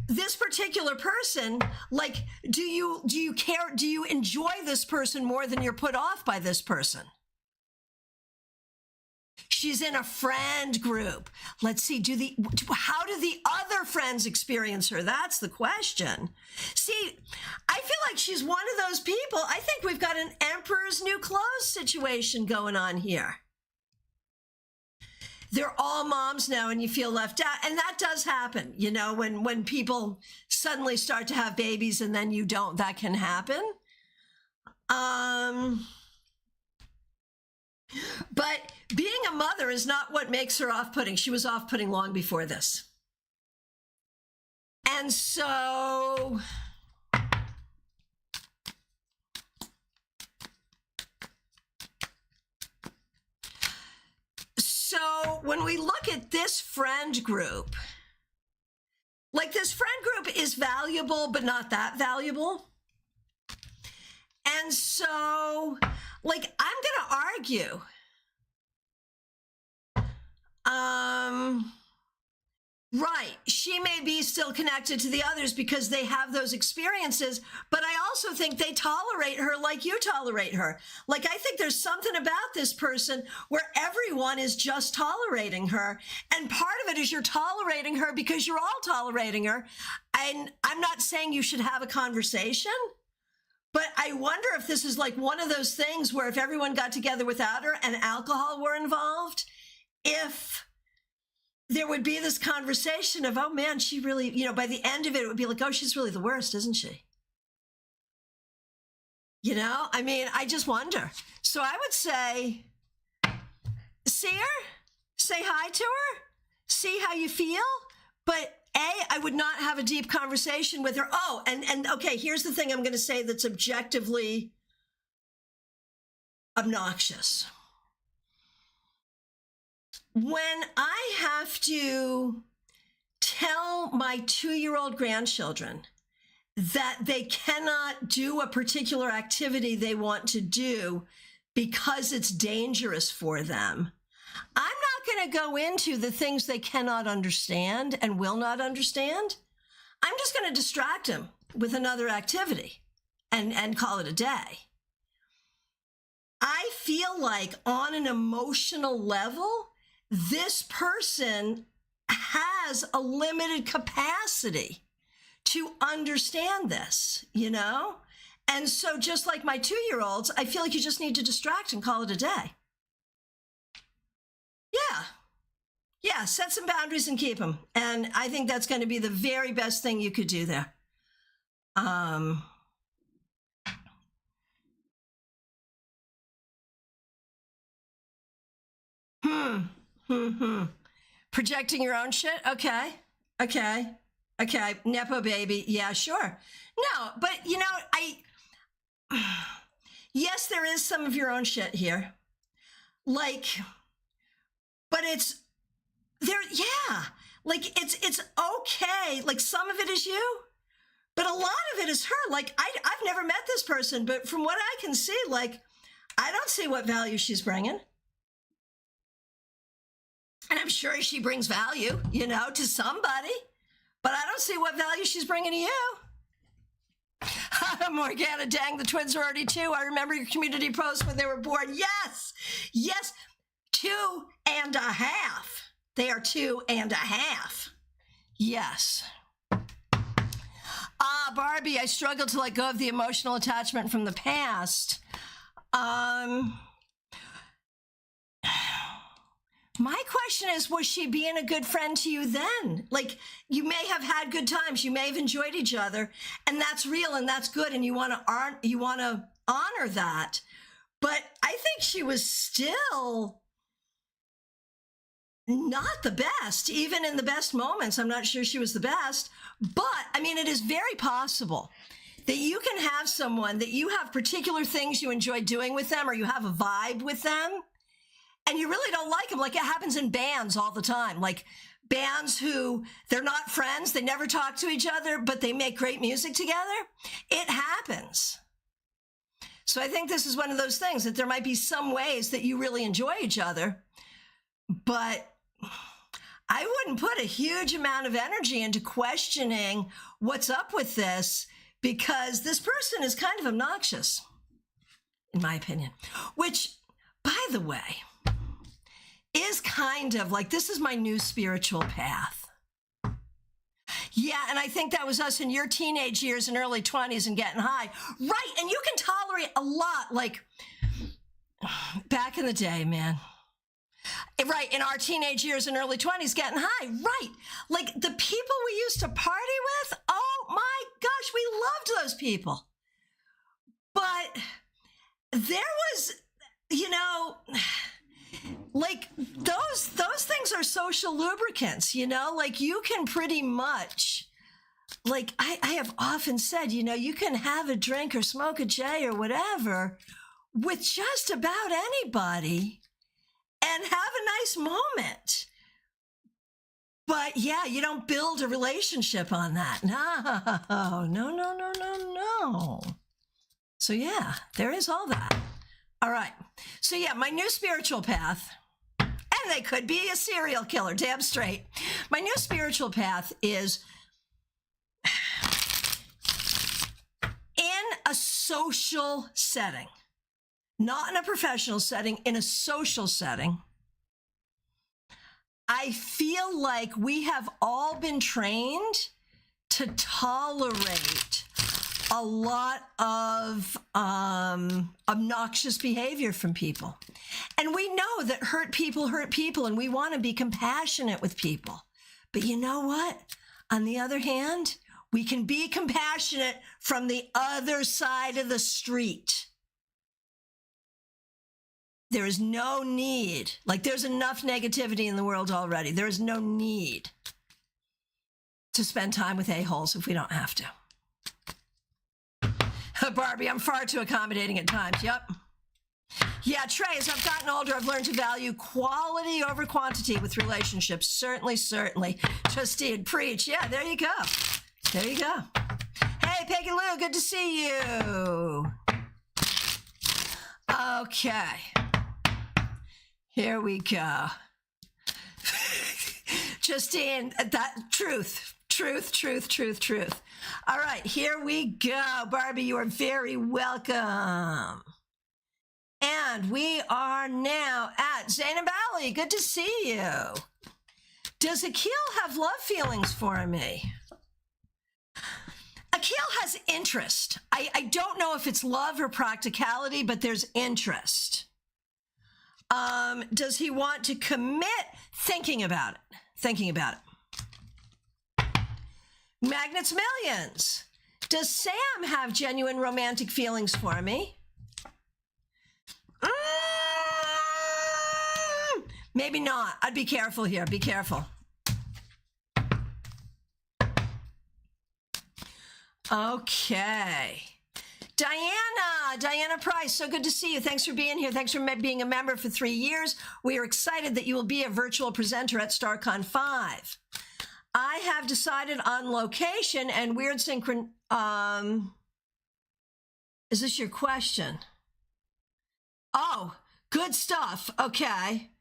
This particular person, like, do you care? Do you enjoy this person more than you're put off by this person? She's in a friend group. Let's see, how do the other friends experience her? That's the question. See, I feel like she's one of those people. I think we've got an Emperor's New Clothes situation going on here. They're all moms now and you feel left out. And that does happen, you know, when people suddenly start to have babies and then you don't, that can happen. But being a mother is not what makes her off-putting. She was off-putting long before this. And so when we look at this friend group, like this friend group is valuable, but not that valuable. And so, like, I'm going to argue, right, she may be still connected to the others because they have those experiences, but I also think they tolerate her like you tolerate her. Like, I think there's something about this person where everyone is just tolerating her. And part of it is you're tolerating her because you're all tolerating her. And I'm not saying you should have a conversation, but I wonder if this is like one of those things where if everyone got together without her and alcohol were involved, if there would be this conversation of, oh man, she really, you know, by the end of it, it would be like, oh, she's really the worst, isn't she? You know, I mean, I just wonder. So I would say, see her, say hi to her, see how you feel, but I would not have a deep conversation with her. Oh, and okay, here's the thing I'm going to say that's objectively obnoxious. When I have to tell my 2-year-old grandchildren that they cannot do a particular activity they want to do because it's dangerous for them, I'm not going to go into the things they cannot understand and will not understand. I'm just going to distract them with another activity and call it a day. I feel like on an emotional level, this person has a limited capacity to understand this, you know? And so just like my 2-year-olds, I feel like you just need to distract and call it a day. Yeah, set some boundaries and keep them. And I think that's going to be the very best thing you could do there. Projecting your own shit? Okay. Nepo baby. Yeah, sure. No, but you know, yes, there is some of your own shit here. Like, but it's there. Yeah. Like it's okay. Like some of it is you, but a lot of it is her. Like I've never met this person, but from what I can see, like, I don't see what value she's bringing. And I'm sure she brings value, you know, to somebody, but I don't see what value she's bringing to you. Morgana, dang, the twins are already 2. I remember your community post when they were born. Yes, 2.5. They are 2.5. Yes. Barbie, I struggle to let go of the emotional attachment from the past. My question is, was she being a good friend to you then? Like, you may have had good times. You may have enjoyed each other, and that's real and that's good, and you want to honor that. But I think she was still not the best, even in the best moments. I'm not sure she was the best, but I mean, it is very possible that you can have someone that you have particular things you enjoy doing with them, or you have a vibe with them, and you really don't like them. Like, it happens in bands all the time. Like bands who they're not friends, they never talk to each other, but they make great music together. It happens. So I think this is one of those things that there might be some ways that you really enjoy each other, but I wouldn't put a huge amount of energy into questioning what's up with this, because this person is kind of obnoxious, in my opinion. Which, by the way, is kind of like, this is my new spiritual path. Yeah, and I think that was us in your teenage years and early 20s and getting high. Right, and you can tolerate a lot, like back in the day, man. Right, in our teenage years and early 20s, getting high. Right, like the people we used to party with, oh my gosh, we loved those people. But there was, you know, like those things are social lubricants, you know, like you can pretty much, like I have often said, you know, you can have a drink or smoke a J or whatever with just about anybody and have a nice moment. But yeah, you don't build a relationship on that. No. So yeah, there is all that. All right. So yeah, my new spiritual path, and they could be a serial killer, damn straight. My new spiritual path is in a social setting, not in a professional setting, in a social setting. I feel like we have all been trained to tolerate a lot of obnoxious behavior from people. And we know that hurt people, and we want to be compassionate with people. But you know what? On the other hand, we can be compassionate from the other side of the street. There is no need, like there's enough negativity in the world already. There is no need to spend time with a-holes if we don't have to. Barbie, I'm far too accommodating at times. Yep. Yeah, Trey, as I've gotten older, I've learned to value quality over quantity with relationships. Certainly. Justine, preach. Yeah, there you go. Hey, Peggy Lou, good to see you. Okay. Here we go. Justine, that truth. All right, here we go. Barbie, you are very welcome. And we are now at Zainab Ali. Good to see you. Does Akil have love feelings for me? Akil has interest. I don't know if it's love or practicality, but there's interest. Does he want to commit? Thinking about it. Magnets Millions. Does Sam have genuine romantic feelings for me? Maybe not. I'd be careful here. Be careful. Okay. Diana Price, so good to see you. Thanks for being here. Thanks for being a member for 3 years. We are excited that you will be a virtual presenter at StaarCon 5. I have decided on location and weird synchron... is this your question? Oh, good stuff. Okay.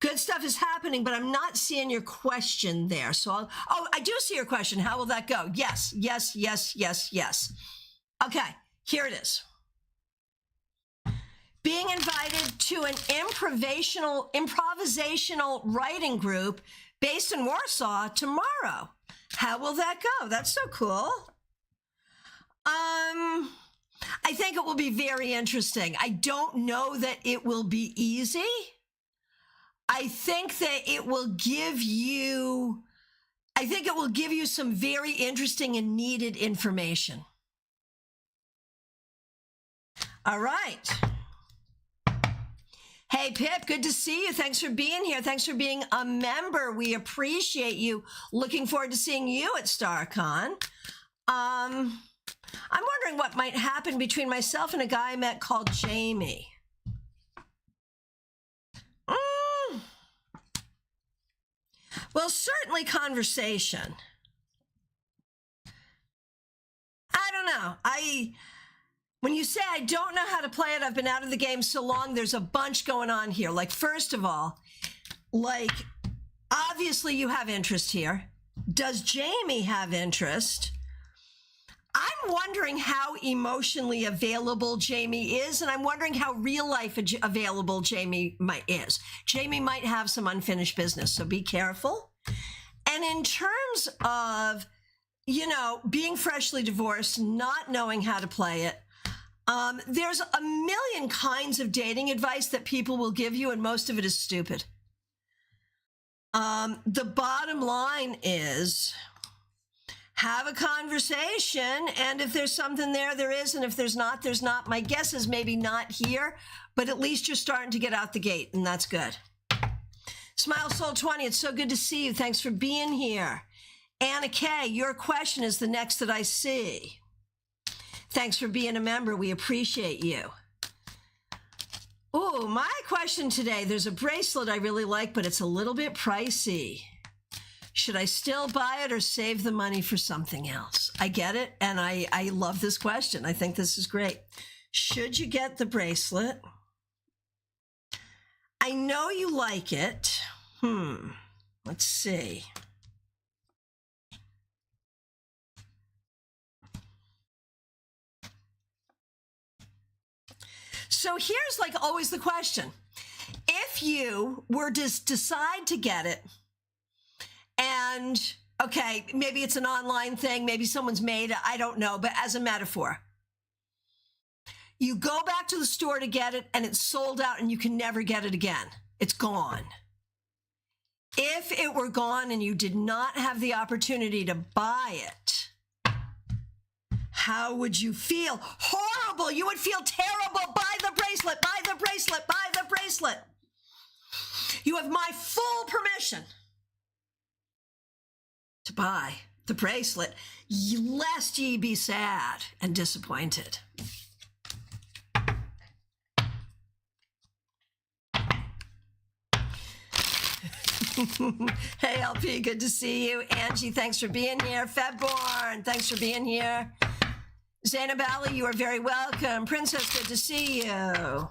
Good stuff is happening, but I'm not seeing your question there. So I do see your question. How will that go? Yes. Okay, here it is. Being invited to an improvisational writing group based in Warsaw tomorrow. How will that go? That's so cool. I think it will be very interesting. I don't know that it will be easy. I think that it will give you some very interesting and needed information. All right. Hey, Pip, good to see you. Thanks for being here. Thanks for being a member. We appreciate you. Looking forward to seeing you at StaarCon. I'm wondering what might happen between myself and a guy I met called Jamie. Well, certainly conversation. I don't know. When you say I don't know how to play it, I've been out of the game so long, there's a bunch going on here. Like, first of all, like, obviously you have interest here. Does Jamie have interest? I'm wondering how emotionally available Jamie is, and I'm wondering how real life available Jamie is. Jamie might have some unfinished business, so be careful. And in terms of, being freshly divorced, not knowing how to play it, there's a million kinds of dating advice that people will give you, and most of it is stupid. The bottom line is, have a conversation, and if there's something there, there is, and if there's not, there's not. My guess is maybe not here, but at least you're starting to get out the gate, and that's good. Smile Soul 20, it's so good to see you. Thanks for being here. Anna K, your question is the next that I see. Thanks for being a member. We appreciate you. Oh, my question today, there's a bracelet I really like, but it's a little bit pricey. Should I still buy it or save the money for something else? I get it, and I love this question. I think this is great. Should you get the bracelet? I know you like it. Let's see. So here's like always the question. If you were to decide to get it, and okay, maybe it's an online thing, maybe someone's made it, I don't know, but as a metaphor, you go back to the store to get it and it's sold out and you can never get it again. It's gone. If it were gone and you did not have the opportunity to buy it, how would you feel? Horrible. You would feel terrible. Buy the bracelet, buy the bracelet, buy the bracelet. You have my full permission to buy the bracelet, lest ye be sad and disappointed. Hey, LP, good to see you. Angie, thanks for being here. Febborn, thanks for being here. Zainab Ali, you are very welcome. Princess, good to see you.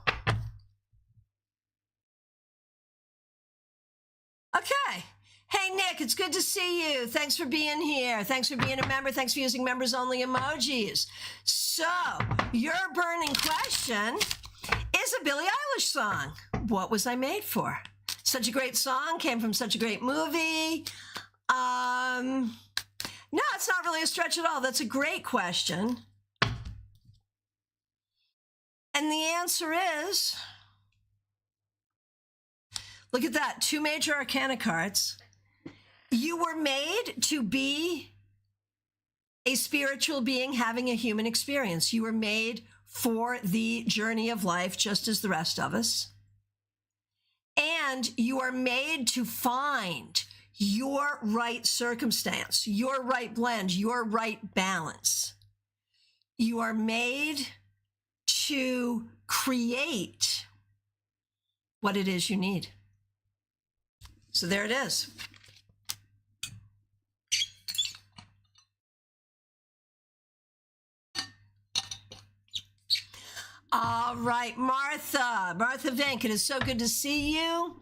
Okay. Hey, Nick, it's good to see you. Thanks for being here. Thanks for being a member. Thanks for using members-only emojis. So, your burning question is a Billie Eilish song. What was I made for? Such a great song, came from such a great movie. No, it's not really a stretch at all. That's a great question. And the answer is, look at that, 2 major arcana cards. You were made to be a spiritual being having a human experience. You were made for the journey of life, just as the rest of us. And you are made to find your right circumstance, your right blend, your right balance. You are made to create what it is you need. So there it is. All right, Martha Vink, it is so good to see you.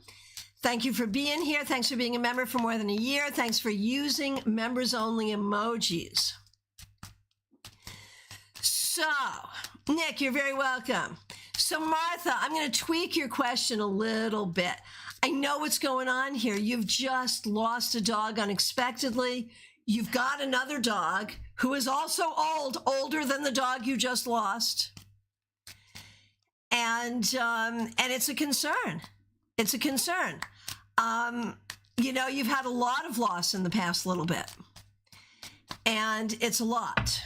Thank you for being here. Thanks for being a member for more than a year. Thanks for using members-only emojis. So, Nick, you're very welcome. So, Martha, I'm going to tweak your question a little bit. I know what's going on here. You've just lost a dog unexpectedly. You've got another dog who is also older than the dog you just lost. And it's a concern. It's a concern. You've had a lot of loss in the past little bit, and it's a lot.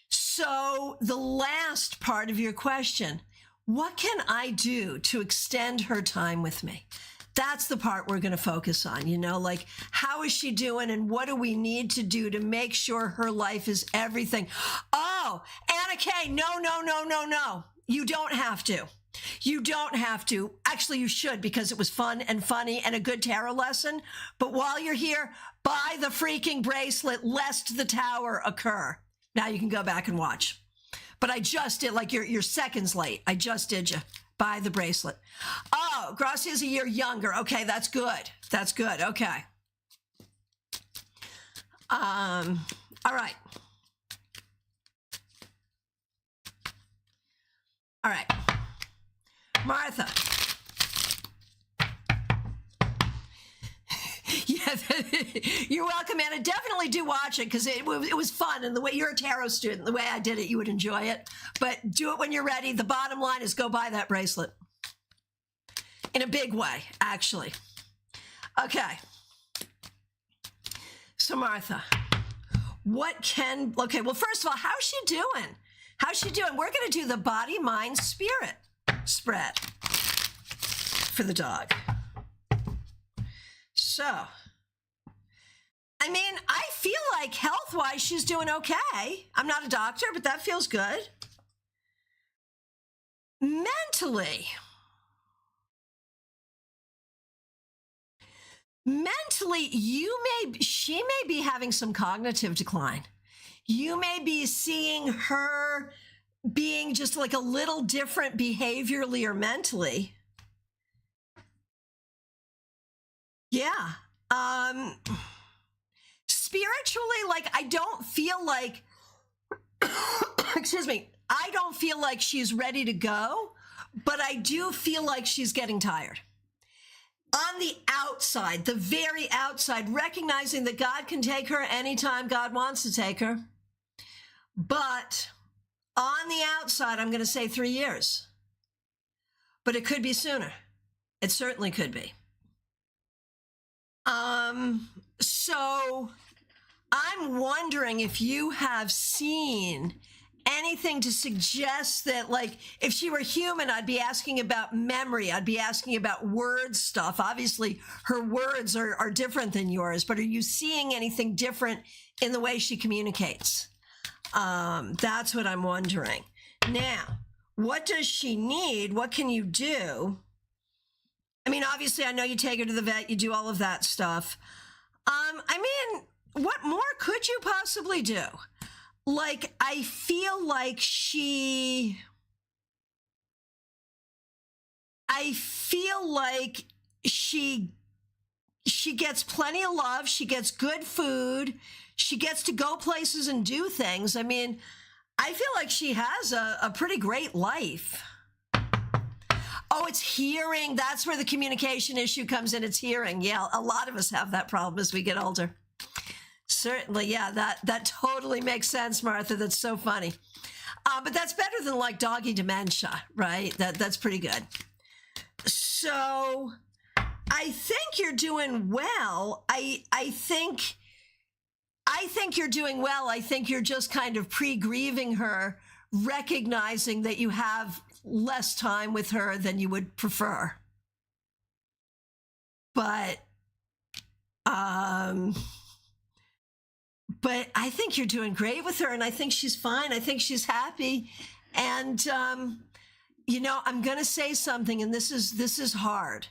So the last part of your question, what can I do to extend her time with me? That's the part we're going to focus on, like how is she doing and what do we need to do to make sure her life is everything? Oh, Anna K, no. You don't have to. You don't have to. Actually, you should, because it was fun and funny and a good tarot lesson. But while you're here, buy the freaking bracelet lest the tower occur. Now you can go back and watch. But I just did, like you're seconds late. I just did you. Buy the bracelet. Oh, Gracia's a year younger. Okay, that's good. That's good. Okay. All right. All right. Martha. Yeah, you're welcome, Anna. Definitely do watch it because it was fun. And the way you're a tarot student, the way I did it, you would enjoy it. But do it when you're ready. The bottom line is go buy that bracelet. In a big way, actually. Okay. So, Martha, okay, well, first of all, how's she doing? How's she doing? We're going to do the body, mind, spirit spread for the dog. So, I mean, I feel like health-wise, she's doing okay. I'm not a doctor, but that feels good. Mentally, she may be having some cognitive decline. You may be seeing her being just like a little different behaviorally or mentally. Yeah. Spiritually, like, I don't feel like, excuse me, I don't feel like she's ready to go, but I do feel like she's getting tired. On the outside, the very outside, recognizing that God can take her anytime God wants to take her. But on the outside, I'm going to say 3 years. But it could be sooner. It certainly could be. So I'm wondering if you have seen anything to suggest that, like, if she were human, I'd be asking about memory. I'd be asking about word stuff. Obviously, her words are different than yours, but are you seeing anything different in the way she communicates? That's what I'm wondering. Now, what does she need? What can you do? I mean, obviously, I know you take her to the vet, you do all of that stuff. I mean, what more could you possibly do? Like, I feel like she gets plenty of love. She gets good food. She gets to go places and do things. I mean, I feel like she has a pretty great life. Oh, it's hearing. That's where the communication issue comes in. It's hearing. Yeah, a lot of us have that problem as we get older. Certainly, yeah, that totally makes sense, Martha. That's so funny. But that's better than like doggy dementia, right? That's pretty good. So I think you're doing well. I think you're doing well. I think you're just kind of pre-grieving her, recognizing that you have less time with her than you would prefer. But I think you're doing great with her, and I think she's fine. I think she's happy. And, you know, I'm going to say something, and this is hard.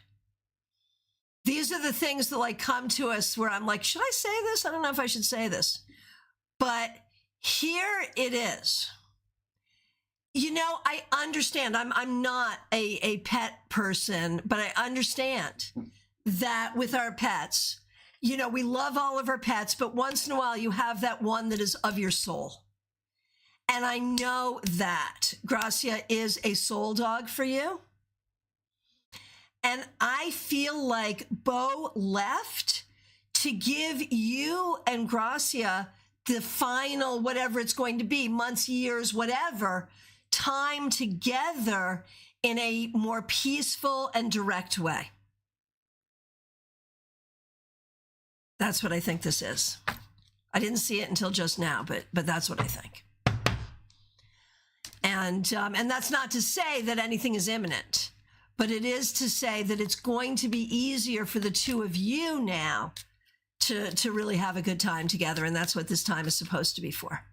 These are the things that, like, come to us where I'm like, should I say this? I don't know if I should say this. But here it is. You know, I understand. I'm not a pet person, but I understand that with our pets, you know, we love all of our pets, but once in a while you have that one that is of your soul. And I know that Gracia is a soul dog for you. And I feel like Bo left to give you and Gracia the final, whatever it's going to be, months, years, whatever, time together in a more peaceful and direct way. That's what I think this is. I didn't see it until just now, but that's what I think. And that's not to say that anything is imminent, but it is to say that it's going to be easier for the two of you now to really have a good time together, and that's what this time is supposed to be for.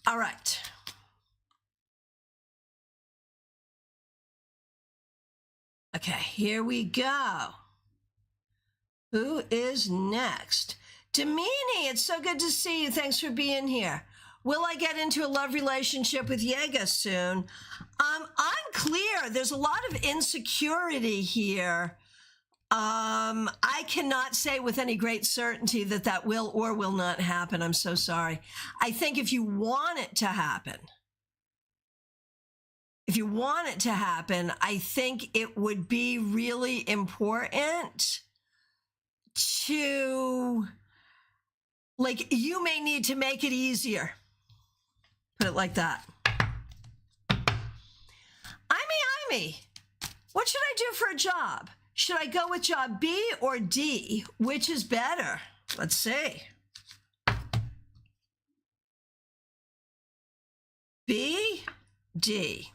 All right. Okay, here we go. Who is next? Damini, it's so good to see you. Thanks for being here. Will I get into a love relationship with Yega soon? Unclear. There's a lot of insecurity here. I cannot say with any great certainty that will or will not happen. I'm so sorry. I think if you want it to happen, if you want it to happen, I think it would be really important to, like, you may need to make it easier. Put it like that. I me. What should I do for a job? Should I go with job B or D? Which is better? Let's see. B, D.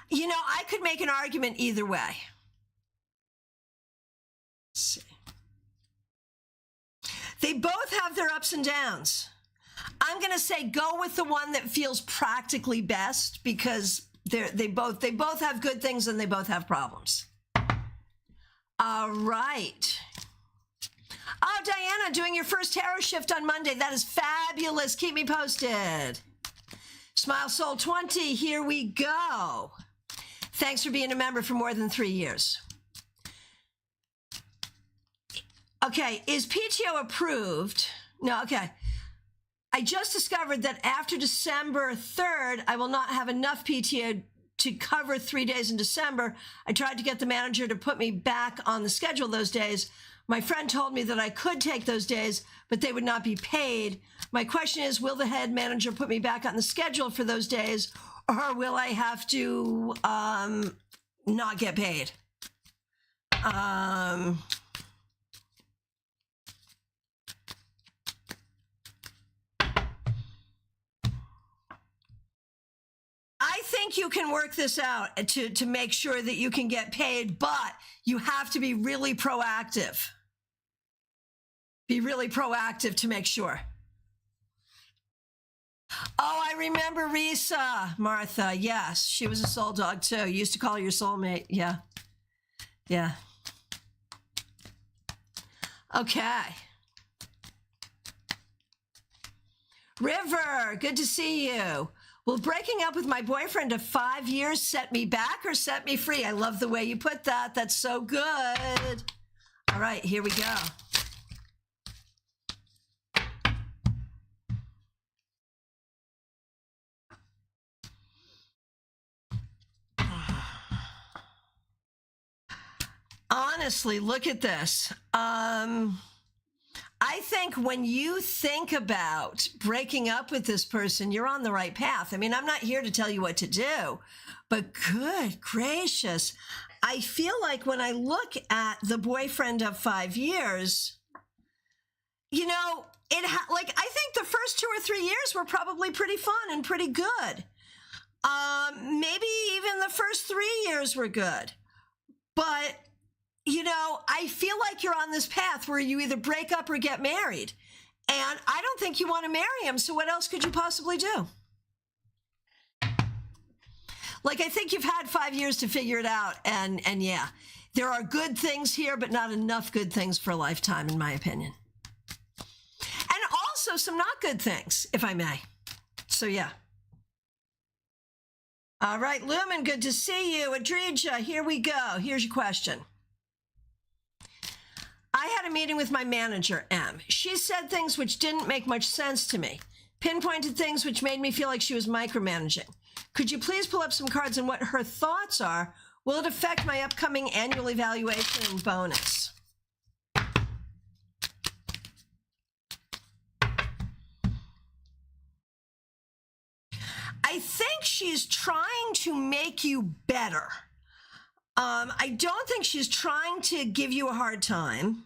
You know, I could make an argument either way. Let's see. They both have their ups and downs. I'm going to say go with the one that feels practically best, because they both have good things and they both have problems. All right. Oh, Diana, doing your first tarot shift on Monday. That is fabulous. Keep me posted. Smile Soul 20, here we go. Thanks for being a member for more than 3 years. Okay, is PTO approved? No, okay. I just discovered that after December 3rd, I will not have enough PTO to cover 3 days in December. I tried to get the manager to put me back on the schedule those days. My friend told me that I could take those days, but they would not be paid. My question is, will the head manager put me back on the schedule for those days, or will I have to not get paid? I think you can work this out to make sure that you can get paid, but you have to be really proactive. Be really proactive to make sure. Oh, I remember Risa, Martha. Yes, she was a soul dog too. You used to call her your soulmate. Yeah. Yeah. Okay. River, good to see you. Will breaking up with my boyfriend of 5 years set me back or set me free? I love the way you put that. That's so good. All right, here we go. Honestly, look at this. I think when you think about breaking up with this person, you're on the right path. I mean, I'm not here to tell you what to do, but good gracious. I feel like when I look at the boyfriend of 5 years, you know, like, I think the first 2 or 3 years were probably pretty fun and pretty good. Maybe even the first 3 years were good, but you know, I feel like you're on this path where you either break up or get married. And I don't think you want to marry him. So what else could you possibly do? Like, I think you've had 5 years to figure it out. And yeah, there are good things here, but not enough good things for a lifetime, in my opinion. And also some not good things, if I may. So yeah. All right, Lumen, good to see you. Adrija, here we go. Here's your question. I had a meeting with my manager, M. She said things which didn't make much sense to me, pinpointed things which made me feel like she was micromanaging. Could you please pull up some cards on what her thoughts are? Will it affect my upcoming annual evaluation and bonus? I think she's trying to make you better. I don't think she's trying to give you a hard time.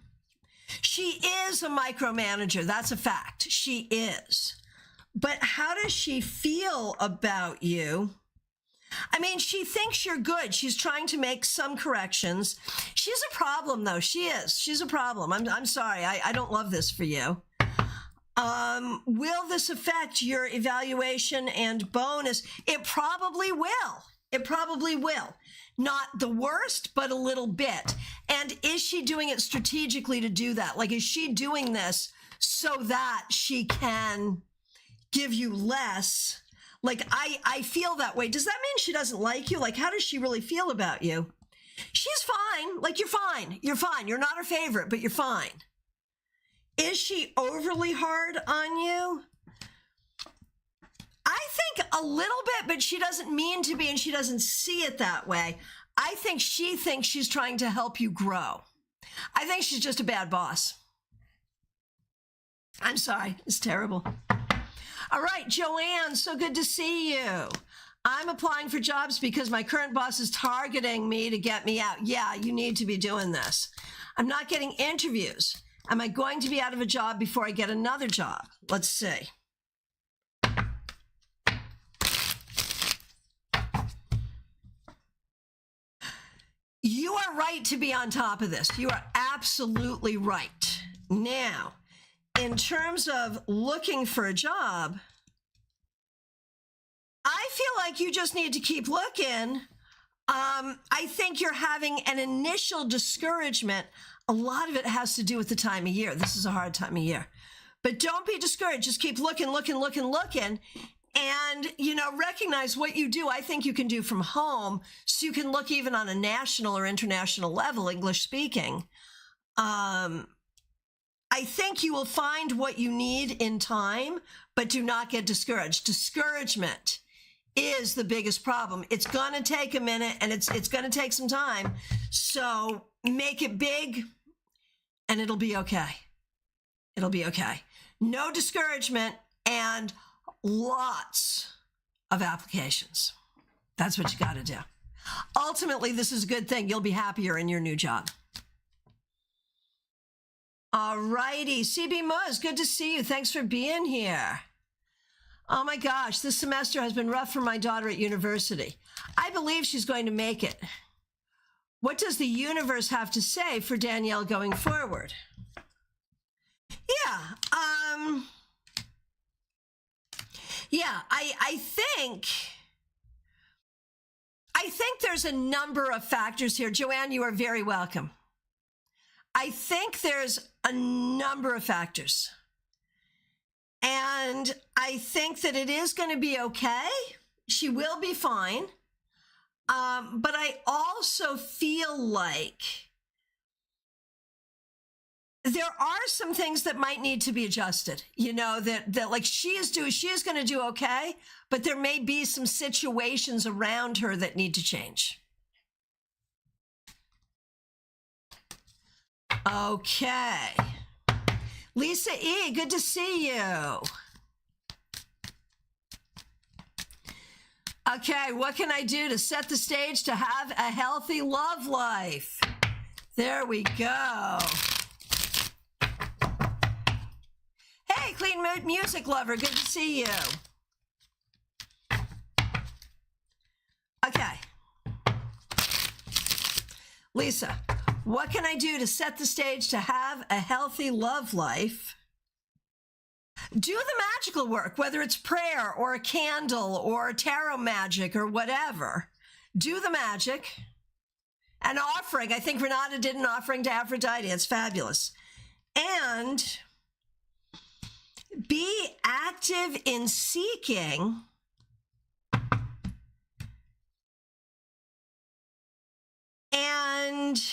She is a micromanager. That's a fact. She is. But how does she feel about you? I mean, she thinks you're good. She's trying to make some corrections. She's a problem, though. She is. She's a problem. I'm sorry. I don't love this for you. Will this affect your evaluation and bonus? It probably will. It probably will. Not the worst, but a little bit. And is she doing it strategically to do that? Like, is she doing this so that she can give you less? Like, I feel that way. Does that mean she doesn't like you? Like, how does she really feel about you? She's fine. Like, you're fine. You're fine. You're not her favorite, but you're fine. Is she overly hard on you? I think a little bit, but she doesn't mean to be, and she doesn't see it that way. I think she thinks she's trying to help you grow. I think she's just a bad boss. I'm sorry. It's terrible. All right, Joanne, so good to see you. I'm applying for jobs because my current boss is targeting me to get me out. Yeah, you need to be doing this. I'm not getting interviews. Am I going to be out of a job before I get another job? Let's see. You are right to be on top of this. You are absolutely right. Now, in terms of looking for a job, I feel like you just need to keep looking. I think you're having an initial discouragement. A lot of it has to do with the time of year. This is a hard time of year. But don't be discouraged. Just keep looking. And, you know, recognize what you do. I think you can do from home, so you can look even on a national or international level, English speaking. I think you will find what you need in time, but do not get discouraged. Discouragement is the biggest problem. It's going to take a minute, and it's going to take some time. So make it big, and it'll be okay. It'll be okay. No discouragement and lots of applications. That's what you got to do. Ultimately, this is a good thing. You'll be happier in your new job. All righty. CB Muzz, good to see you. Thanks for being here. Oh my gosh, this semester has been rough for my daughter at university. I believe she's going to make it. What does the universe have to say for Danielle going forward? I think there's a number of factors here. Joanne, you are very welcome. I think there's a number of factors. And I think that it is going to be okay. She will be fine. But I also feel like there are some things that might need to be adjusted, you know, that like she is going to do okay, but there may be some situations around her that need to change. Okay. Lisa E., good to see you. Okay, what can I do to set the stage to have a healthy love life? There we go. Hey, Clean Music Lover, good to see you. Okay. Lisa, what can I do to set the stage to have a healthy love life? Do the magical work, whether it's prayer or a candle or tarot magic or whatever. Do the magic. An offering. I think Renata did an offering to Aphrodite. It's fabulous. And be active in seeking and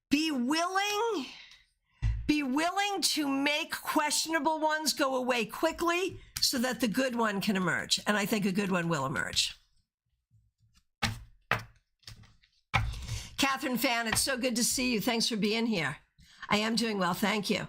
be willing to make questionable ones go away quickly so that the good one can emerge. And I think a good one will emerge. Catherine Fan, it's so good to see you. Thanks for being here. I am doing well, thank you.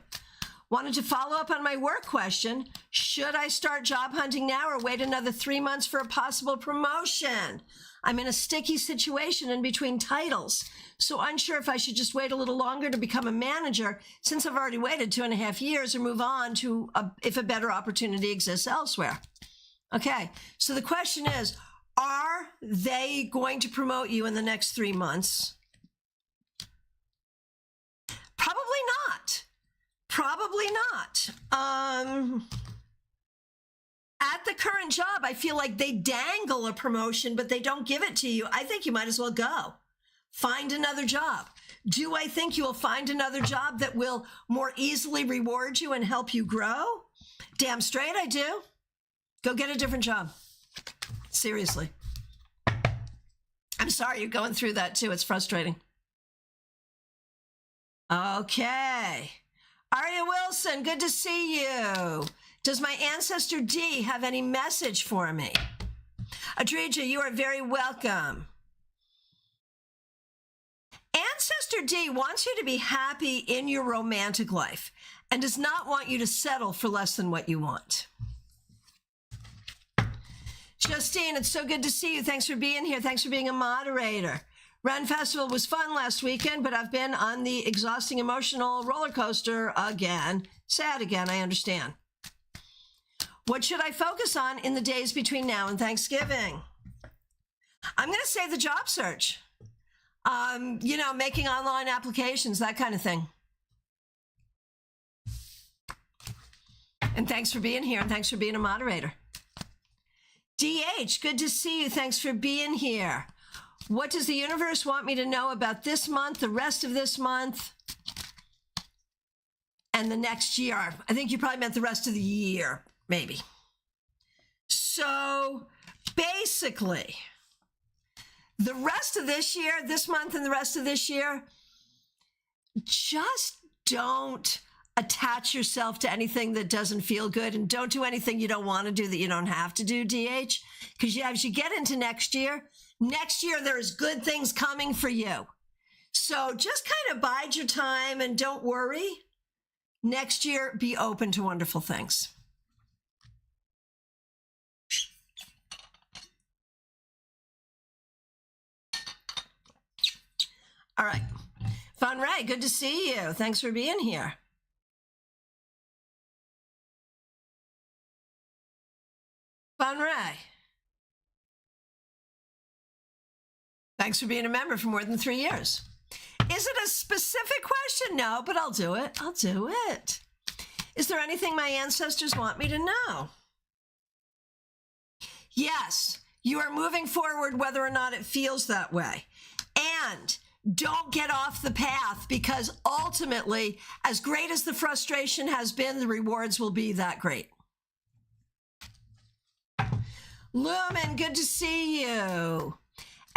Wanted to follow up on my work question. Should I start job hunting now or wait another 3 months for a possible promotion? I'm in a sticky situation in between titles, so unsure if I should just wait a little longer to become a manager since I've already waited 2.5 years, or move on to if a better opportunity exists elsewhere. Okay, so the question is, are they going to promote you in the next 3 months? Probably not. Probably not. At the current job, I feel like they dangle a promotion, but they don't give it to you. I think you might as well go. Find another job. Do I think you will find another job that will more easily reward you and help you grow? Damn straight I do. Go get a different job. Seriously. I'm sorry you're going through that too. It's frustrating. Okay. Aria Wilson, good to see you. Does my ancestor D have any message for me? Adrija, you are very welcome. Ancestor D wants you to be happy in your romantic life and does not want you to settle for less than what you want. Justine, it's so good to see you. Thanks for being here. Thanks for being a moderator. Run Festival was fun last weekend, but I've been on the exhausting emotional roller coaster again. Sad again, I understand. What should I focus on in the days between now and Thanksgiving? I'm going to say the job search. Making online applications, that kind of thing. And thanks for being here, and thanks for being a moderator. DH, good to see you. Thanks for being here. What does the universe want me to know about this month, the rest of this month, and the next year? I think you probably meant the rest of the year, maybe. So basically, the rest of this year, this month and the rest of this year, just don't attach yourself to anything that doesn't feel good, and don't do anything you don't want to do that you don't have to do, DH. Because as you get into next year, there's good things coming for you. So just kind of bide your time and don't worry. Next year, be open to wonderful things. All right. Fun Ray, good to see you. Thanks for being here. Fun Ray. Thanks for being a member for more than 3 years. Is it a specific question? No, but I'll do it. I'll do it. Is there anything my ancestors want me to know? Yes, you are moving forward whether or not it feels that way. And don't get off the path, because ultimately, as great as the frustration has been, the rewards will be that great. Lumen, good to see you.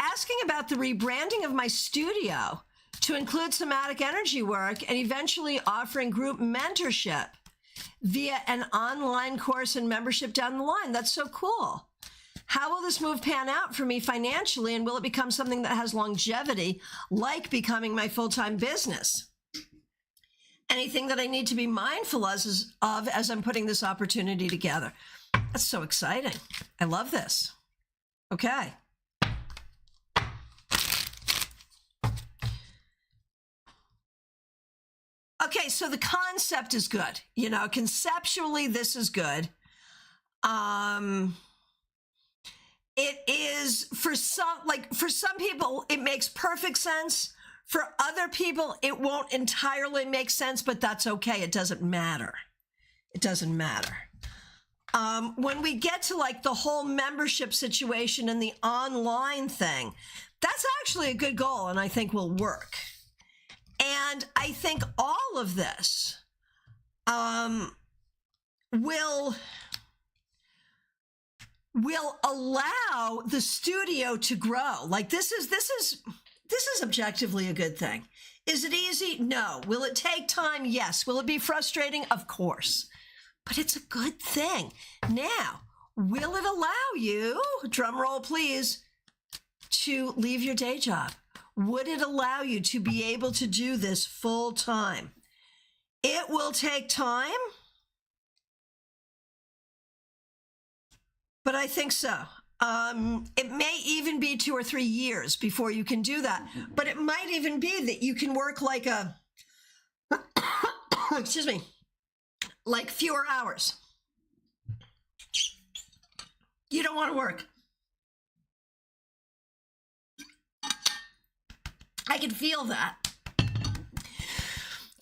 Asking about the rebranding of my studio to include somatic energy work and eventually offering group mentorship via an online course and membership down the line. That's so cool. How will this move pan out for me financially, and will it become something that has longevity, like becoming my full-time business? Anything that I need to be mindful of as I'm putting this opportunity together? That's so exciting. I love this. Okay. Okay, so the concept is good. Conceptually, this is good. It is for some people, it makes perfect sense. For other people, it won't entirely make sense, but that's okay. It doesn't matter. It doesn't matter. When we get to the whole membership situation and the online thing, that's actually a good goal, and I think will work. And I think all of this will allow the studio to grow. This is objectively a good thing. Is it easy? No. Will it take time? Yes. Will it be frustrating? Of course. But it's a good thing. Now, will it allow you, drum roll please, to leave your day job? Would it allow you to be able to do this full time? It will take time, but I think so. It may even be 2 or 3 years before you can do that, but it might even be that you can work excuse me, fewer hours. You don't want to work. I can feel that.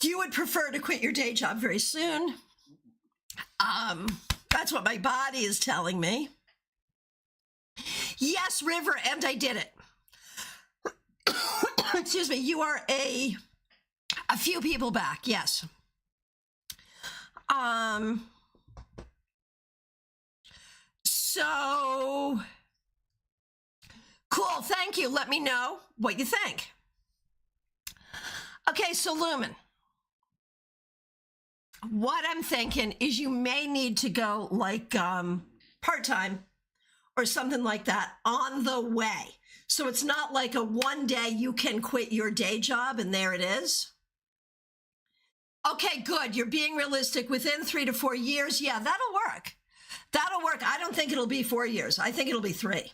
You would prefer to quit your day job very soon. That's what my body is telling me. Yes, River, and I did it. Excuse me, you are a few people back, yes. So, cool, thank you. Let me know what you think. Okay, so Lumen. What I'm thinking is you may need to go like part-time or something like that on the way. So it's not like a one day you can quit your day job and there it is. Okay, good. You're being realistic. Within 3 to 4 years, yeah, that'll work. That'll work. I don't think it'll be 4 years. I think it'll be 3.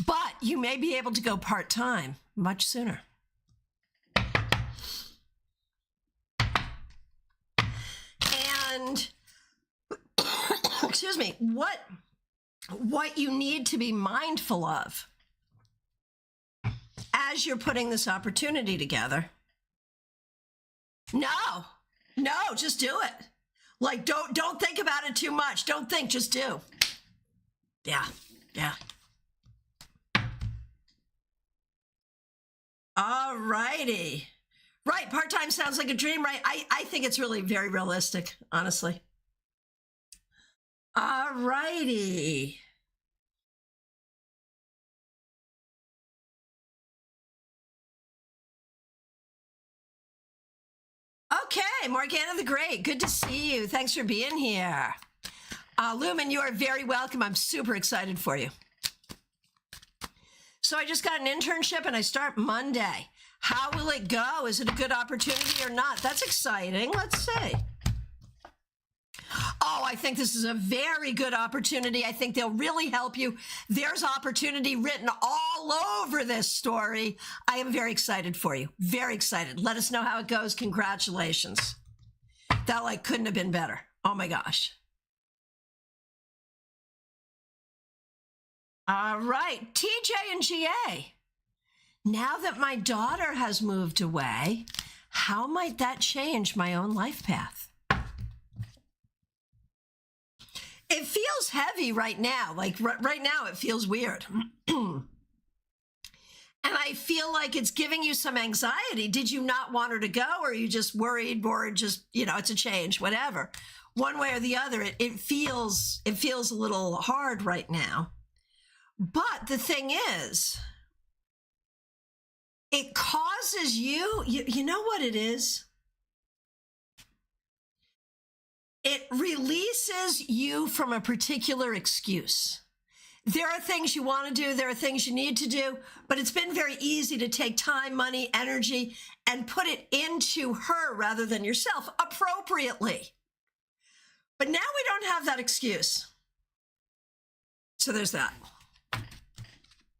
But you may be able to go part-time much sooner. And excuse me, what you need to be mindful of as you're putting this opportunity together. No, just do it. Like, don't think about it too much. Don't think, just do. Yeah. All righty. Right, part-time sounds like a dream, right? I think it's really very realistic, honestly. All righty. Okay, Morgana the Great, good to see you. Thanks for being here. Lumen, you are very welcome. I'm super excited for you. So I just got an internship and I start Monday. How will it go? Is it a good opportunity or not? That's exciting. Let's see. Oh, I think this is a very good opportunity. I think they'll really help you. There's opportunity written all over this story. I am very excited for you. Very excited. Let us know how it goes. Congratulations. That couldn't have been better. Oh my gosh. All right, TJ and GA. Now that my daughter has moved away, how might that change my own life path? It feels heavy right now. Right now, it feels weird. And I feel like it's giving you some anxiety. Did you not want her to go, or are you just worried, or just, it's a change, whatever. One way or the other, it feels a little hard right now. But the thing is, it causes you know what it is? It releases you from a particular excuse. There are things you want to do, there are things you need to do, but it's been very easy to take time, money, energy, and put it into her rather than yourself appropriately. But now we don't have that excuse. So there's that.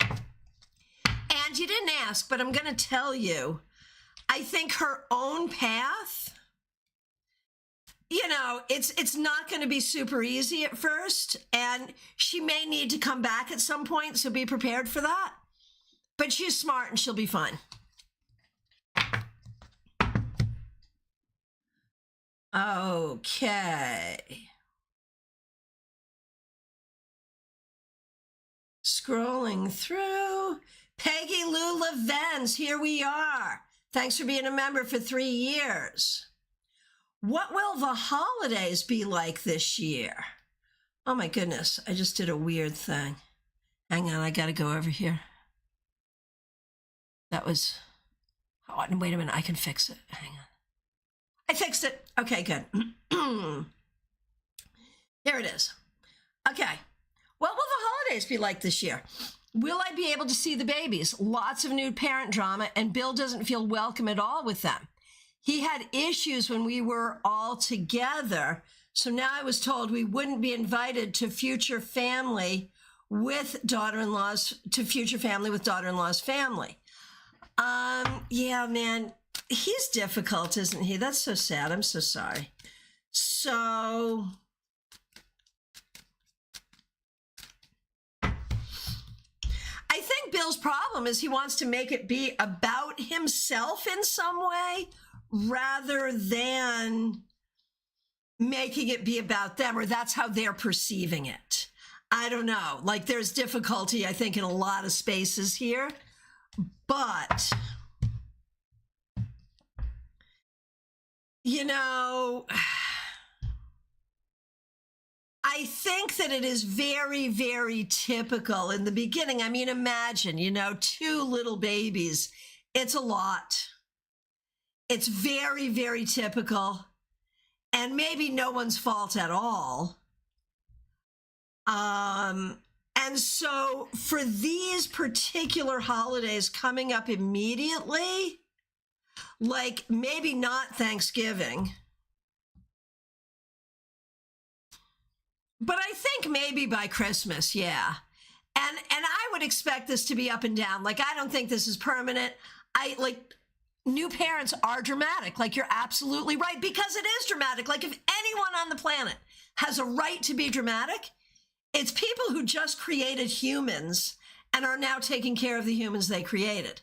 And you didn't ask, but I'm going to tell you, I think her own path, it's not going to be super easy at first, and she may need to come back at some point, so be prepared for that. But she's smart and she'll be fine. Okay. Scrolling through. Peggy Lou Levens, here we are. Thanks for being a member for 3 years. What will the holidays be like this year? Oh my goodness, I just did a weird thing. Hang on, I gotta go over here. That was, wait a minute, I can fix it. Hang on. I fixed it. Okay, good. Here it is. Okay, what will the holidays be like this year? Will I be able to see the babies? Lots of new parent drama, and Bill doesn't feel welcome at all with them. He had issues when we were all together. So now I was told we wouldn't be invited to future family with daughter-in-law's family. Yeah, man, he's difficult, isn't he? That's so sad. I'm so sorry. So I think Bill's problem is he wants to make it be about himself in some way, rather than making it be about them, or that's how they're perceiving it. I don't know. There's difficulty, I think, in a lot of spaces here. But, I think that it is very, very typical in the beginning. I mean, imagine, 2 little babies. It's a lot. It's very, very typical, and maybe no one's fault at all. And so for these particular holidays coming up immediately, like maybe not Thanksgiving, but I think maybe by Christmas, yeah. And I would expect this to be up and down. Like, I don't think this is permanent. New parents are dramatic. Like, you're absolutely right, because it is dramatic. Like, if anyone on the planet has a right to be dramatic, it's people who just created humans and are now taking care of the humans they created.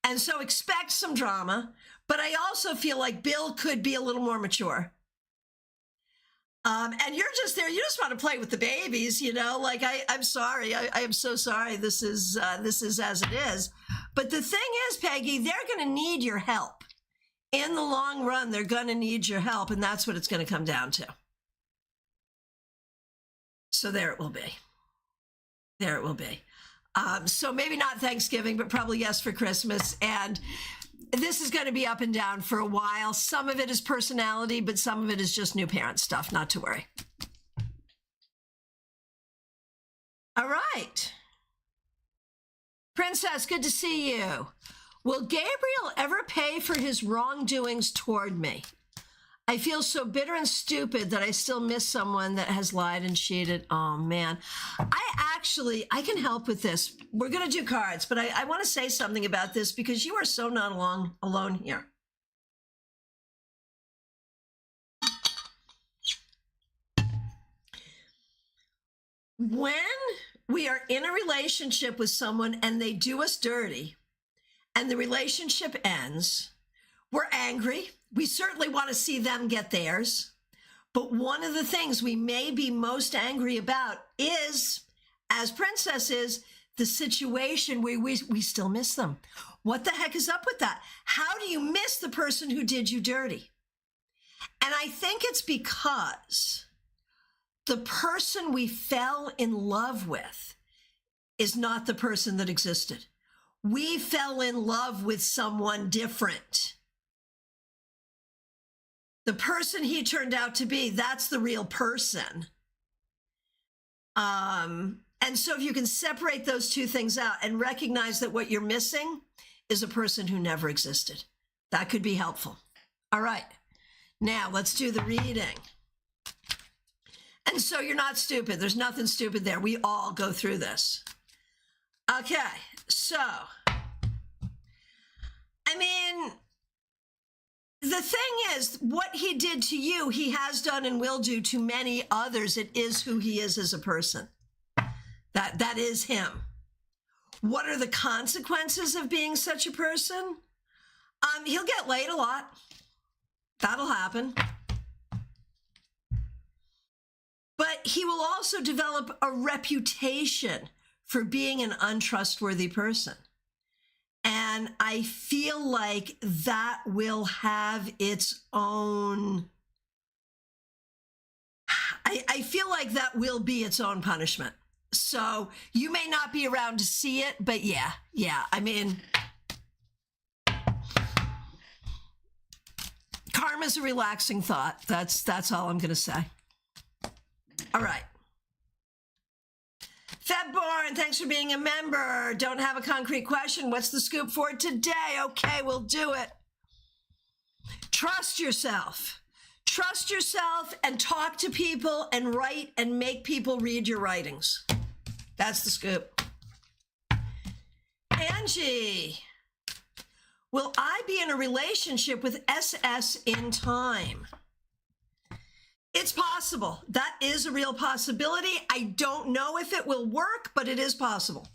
And so expect some drama, but I also feel like Bill could be a little more mature. And you're just there. You just want to play with the babies, you know, like, I'm sorry. I am so sorry. This is as it is. But the thing is, Peggy, they're going to need your help. In the long run, they're going to need your help. And that's what it's going to come down to. So there it will be. There it will be. So maybe not Thanksgiving, but probably yes for Christmas. And this is going to be up and down for a while. Some of it is personality, but some of it is just new parent stuff. Not to worry. All right. Princess, good to see you. Will Gabriel ever pay for his wrongdoings toward me? I feel so bitter and stupid that I still miss someone that has lied and cheated. Oh, man. I can help with this. We're going to do cards, but I want to say something about this because you are so not alone here. When we are in a relationship with someone and they do us dirty and the relationship ends, we're angry. We certainly want to see them get theirs. But one of the things we may be most angry about is, as Princess is, the situation where we still miss them. What the heck is up with that? How do you miss the person who did you dirty? And I think it's because the person we fell in love with is not the person that existed. We fell in love with someone different. The person he turned out to be, that's the real person. And so if you can separate those two things out and recognize that what you're missing is a person who never existed, that could be helpful. All right, now let's do the reading. And so you're not stupid. There's nothing stupid there. We all go through this. Okay, so, I mean, the thing is, what he did to you, he has done and will do to many others. It is who he is as a person. That is him. What are the consequences of being such a person? He'll get laid a lot. That'll happen. But he will also develop a reputation for being an untrustworthy person. And I feel like that will have its own, I feel like that will be its own punishment. So you may not be around to see it, but yeah, I mean, karma's a relaxing thought. That's all I'm going to say. All right. Febborn, thanks for being a member. Don't have a concrete question. What's the scoop for today? Okay, we'll do it. Trust yourself. Trust yourself and talk to people and write and make people read your writings. That's the scoop. Angie, will I be in a relationship with SS in time? It's possible. That is a real possibility. I don't know if it will work, but it is possible.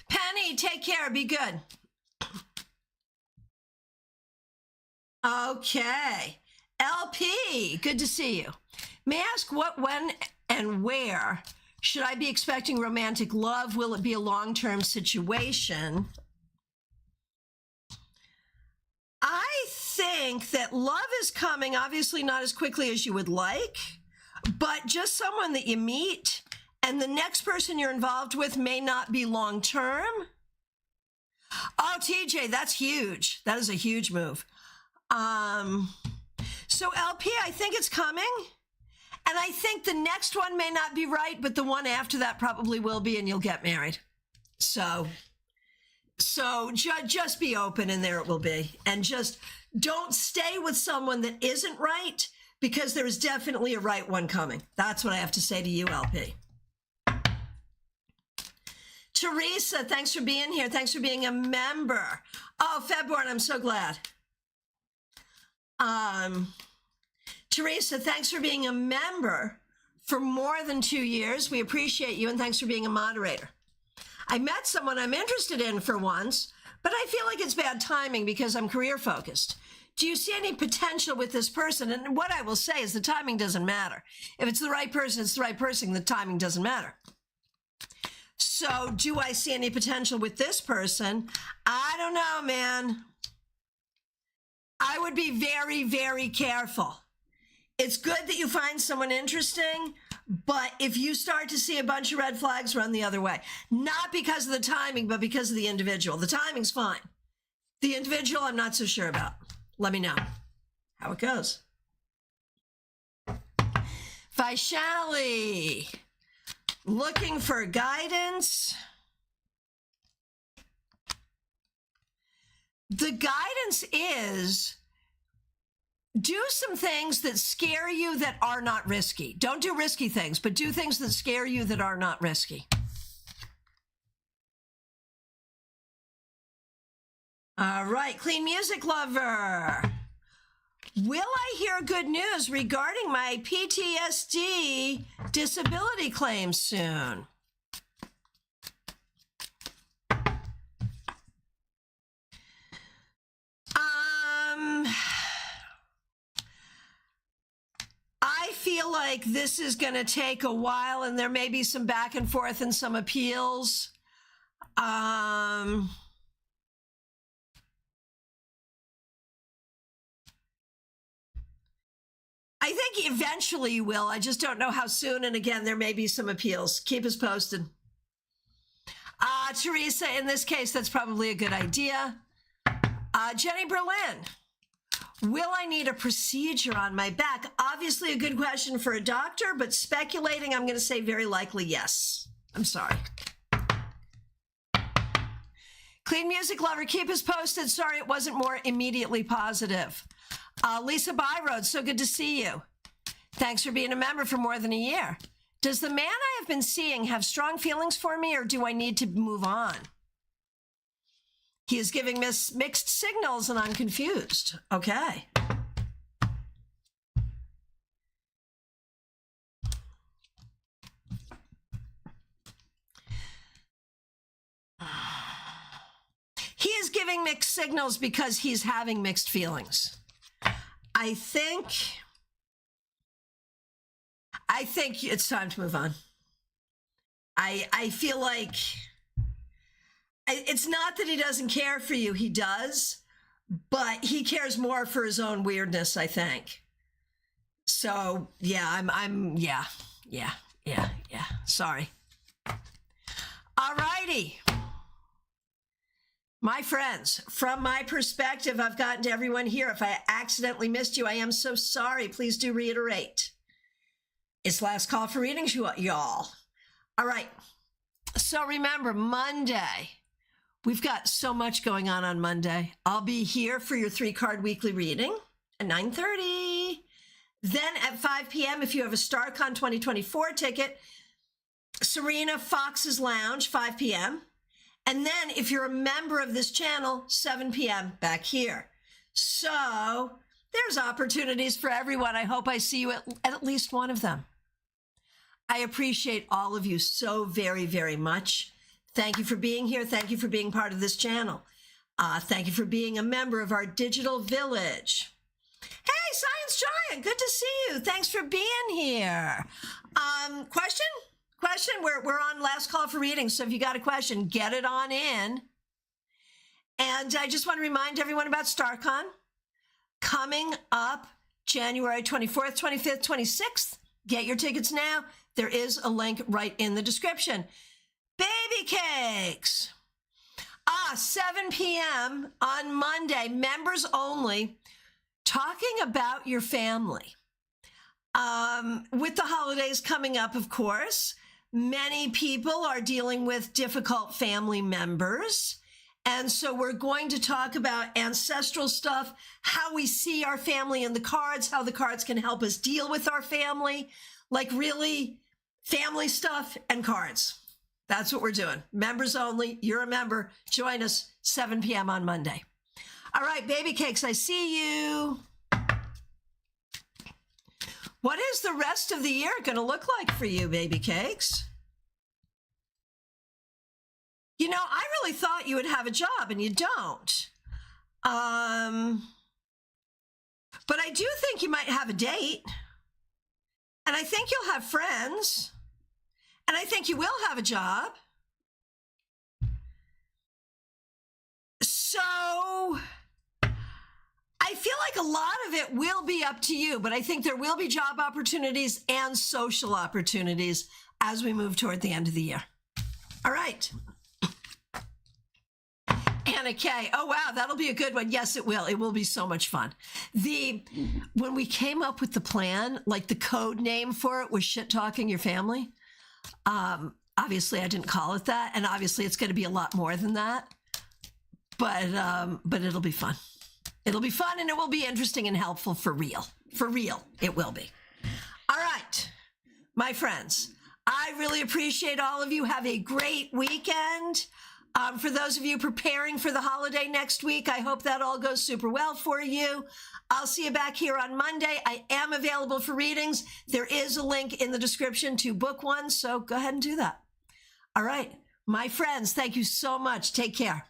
Penny, take care. Be good. Okay. LP, good to see you. May I ask what, when, and where should I be expecting romantic love? Will it be a long-term situation? I think that love is coming, obviously not as quickly as you would like, but just someone that you meet, and the next person you're involved with may not be long-term. Oh, TJ, that's huge. That is a huge move. So LP, I think it's coming. And I think the next one may not be right, but the one after that probably will be, and you'll get married. So just be open, and there it will be. And just don't stay with someone that isn't right, because there is definitely a right one coming. That's what I have to say to you, LP. Teresa, thanks for being here. Thanks for being a member. Oh, Febborn, I'm so glad. Teresa, thanks for being a member for more than 2 years. We appreciate you, and thanks for being a moderator. I met someone I'm interested in for once, but I feel like it's bad timing because I'm career focused. Do you see any potential with this person? And what I will say is the timing doesn't matter. If it's the right person, it's the right person. The timing doesn't matter. So do I see any potential with this person? I don't know, man. I would be very, very careful. It's good that you find someone interesting, but if you start to see a bunch of red flags, run the other way. Not because of the timing, but because of the individual. The timing's fine. The individual, I'm not so sure about. Let me know how it goes. Vaishali, looking for guidance. The guidance is do some things that scare you that are not risky. Don't do risky things, but do things that scare you that are not risky. All right, clean music lover. Will I hear good news regarding my PTSD disability claim soon? I feel like this is going to take a while, and there may be some back and forth and some appeals. I think eventually you will. I just don't know how soon. And again, there may be some appeals. Keep us posted. Teresa, in this case, that's probably a good idea. Jenny Berlin, will I need a procedure on my back? Obviously a good question for a doctor, but speculating, I'm going to say very likely yes. I'm sorry. Clean music lover, keep us posted. Sorry it wasn't more immediately positive. Lisa Byroad, so good to see you. Thanks for being a member for more than a year. Does the man I have been seeing have strong feelings for me, or do I need to move on? He is giving mixed signals, and I'm confused. Okay. He is giving mixed signals because he's having mixed feelings. I think it's time to move on. I feel like it's not that he doesn't care for you. He does, but he cares more for his own weirdness, I think. So yeah, yeah. Sorry. All righty. My friends, from my perspective, I've gotten to everyone here. If I accidentally missed you, I am so sorry. Please do reiterate. It's last call for readings, y'all. All right. So remember, Monday, we've got so much going on Monday. I'll be here for your 3-card weekly reading at 9:30. Then at 5 p.m., if you have a StaarCon 2024 ticket, Serena Fox's Lounge, 5 p.m. And then if you're a member of this channel, 7 p.m. back here. So there's opportunities for everyone. I hope I see you at least one of them. I appreciate all of you so very, very much. Thank you for being here. Thank you for being part of this channel. Thank you for being a member of our digital village. Hey, Science Giant, good to see you. Thanks for being here. Question? We're on last call for readings, so if you got a question, get it on in. And I just want to remind everyone about StaarCon coming up January 24th, 25th, 26th. Get your tickets now. There is a link right in the description. Baby cakes. 7 p.m. on Monday, members only, talking about your family. With the holidays coming up, of course, many people are dealing with difficult family members. And so we're going to talk about ancestral stuff, how we see our family in the cards, how the cards can help us deal with our family, like really family stuff and cards. That's what we're doing. Members only. You're a member. Join us 7 p.m. on Monday. All right, baby cakes, I see you. What is the rest of the year going to look like for you, baby cakes? You know, I really thought you would have a job and you don't. But I do think you might have a date. And I think you'll have friends. And I think you will have a job. So I feel like a lot of it will be up to you, but I think there will be job opportunities and social opportunities as we move toward the end of the year. All right. Anna Kay. Oh, wow. That'll be a good one. Yes, it will. It will be so much fun. When we came up with the plan, like the code name for it was shit talking your family. Obviously I didn't call it that. And obviously it's going to be a lot more than that, but it'll be fun. It'll be fun and it will be interesting and helpful for real. For real. It will be. All right, my friends, I really appreciate all of you. Have a great weekend. For those of you preparing for the holiday next week, I hope that all goes super well for you. I'll see you back here on Monday. I am available for readings. There is a link in the description to book one, so go ahead and do that. All right, my friends, thank you so much. Take care.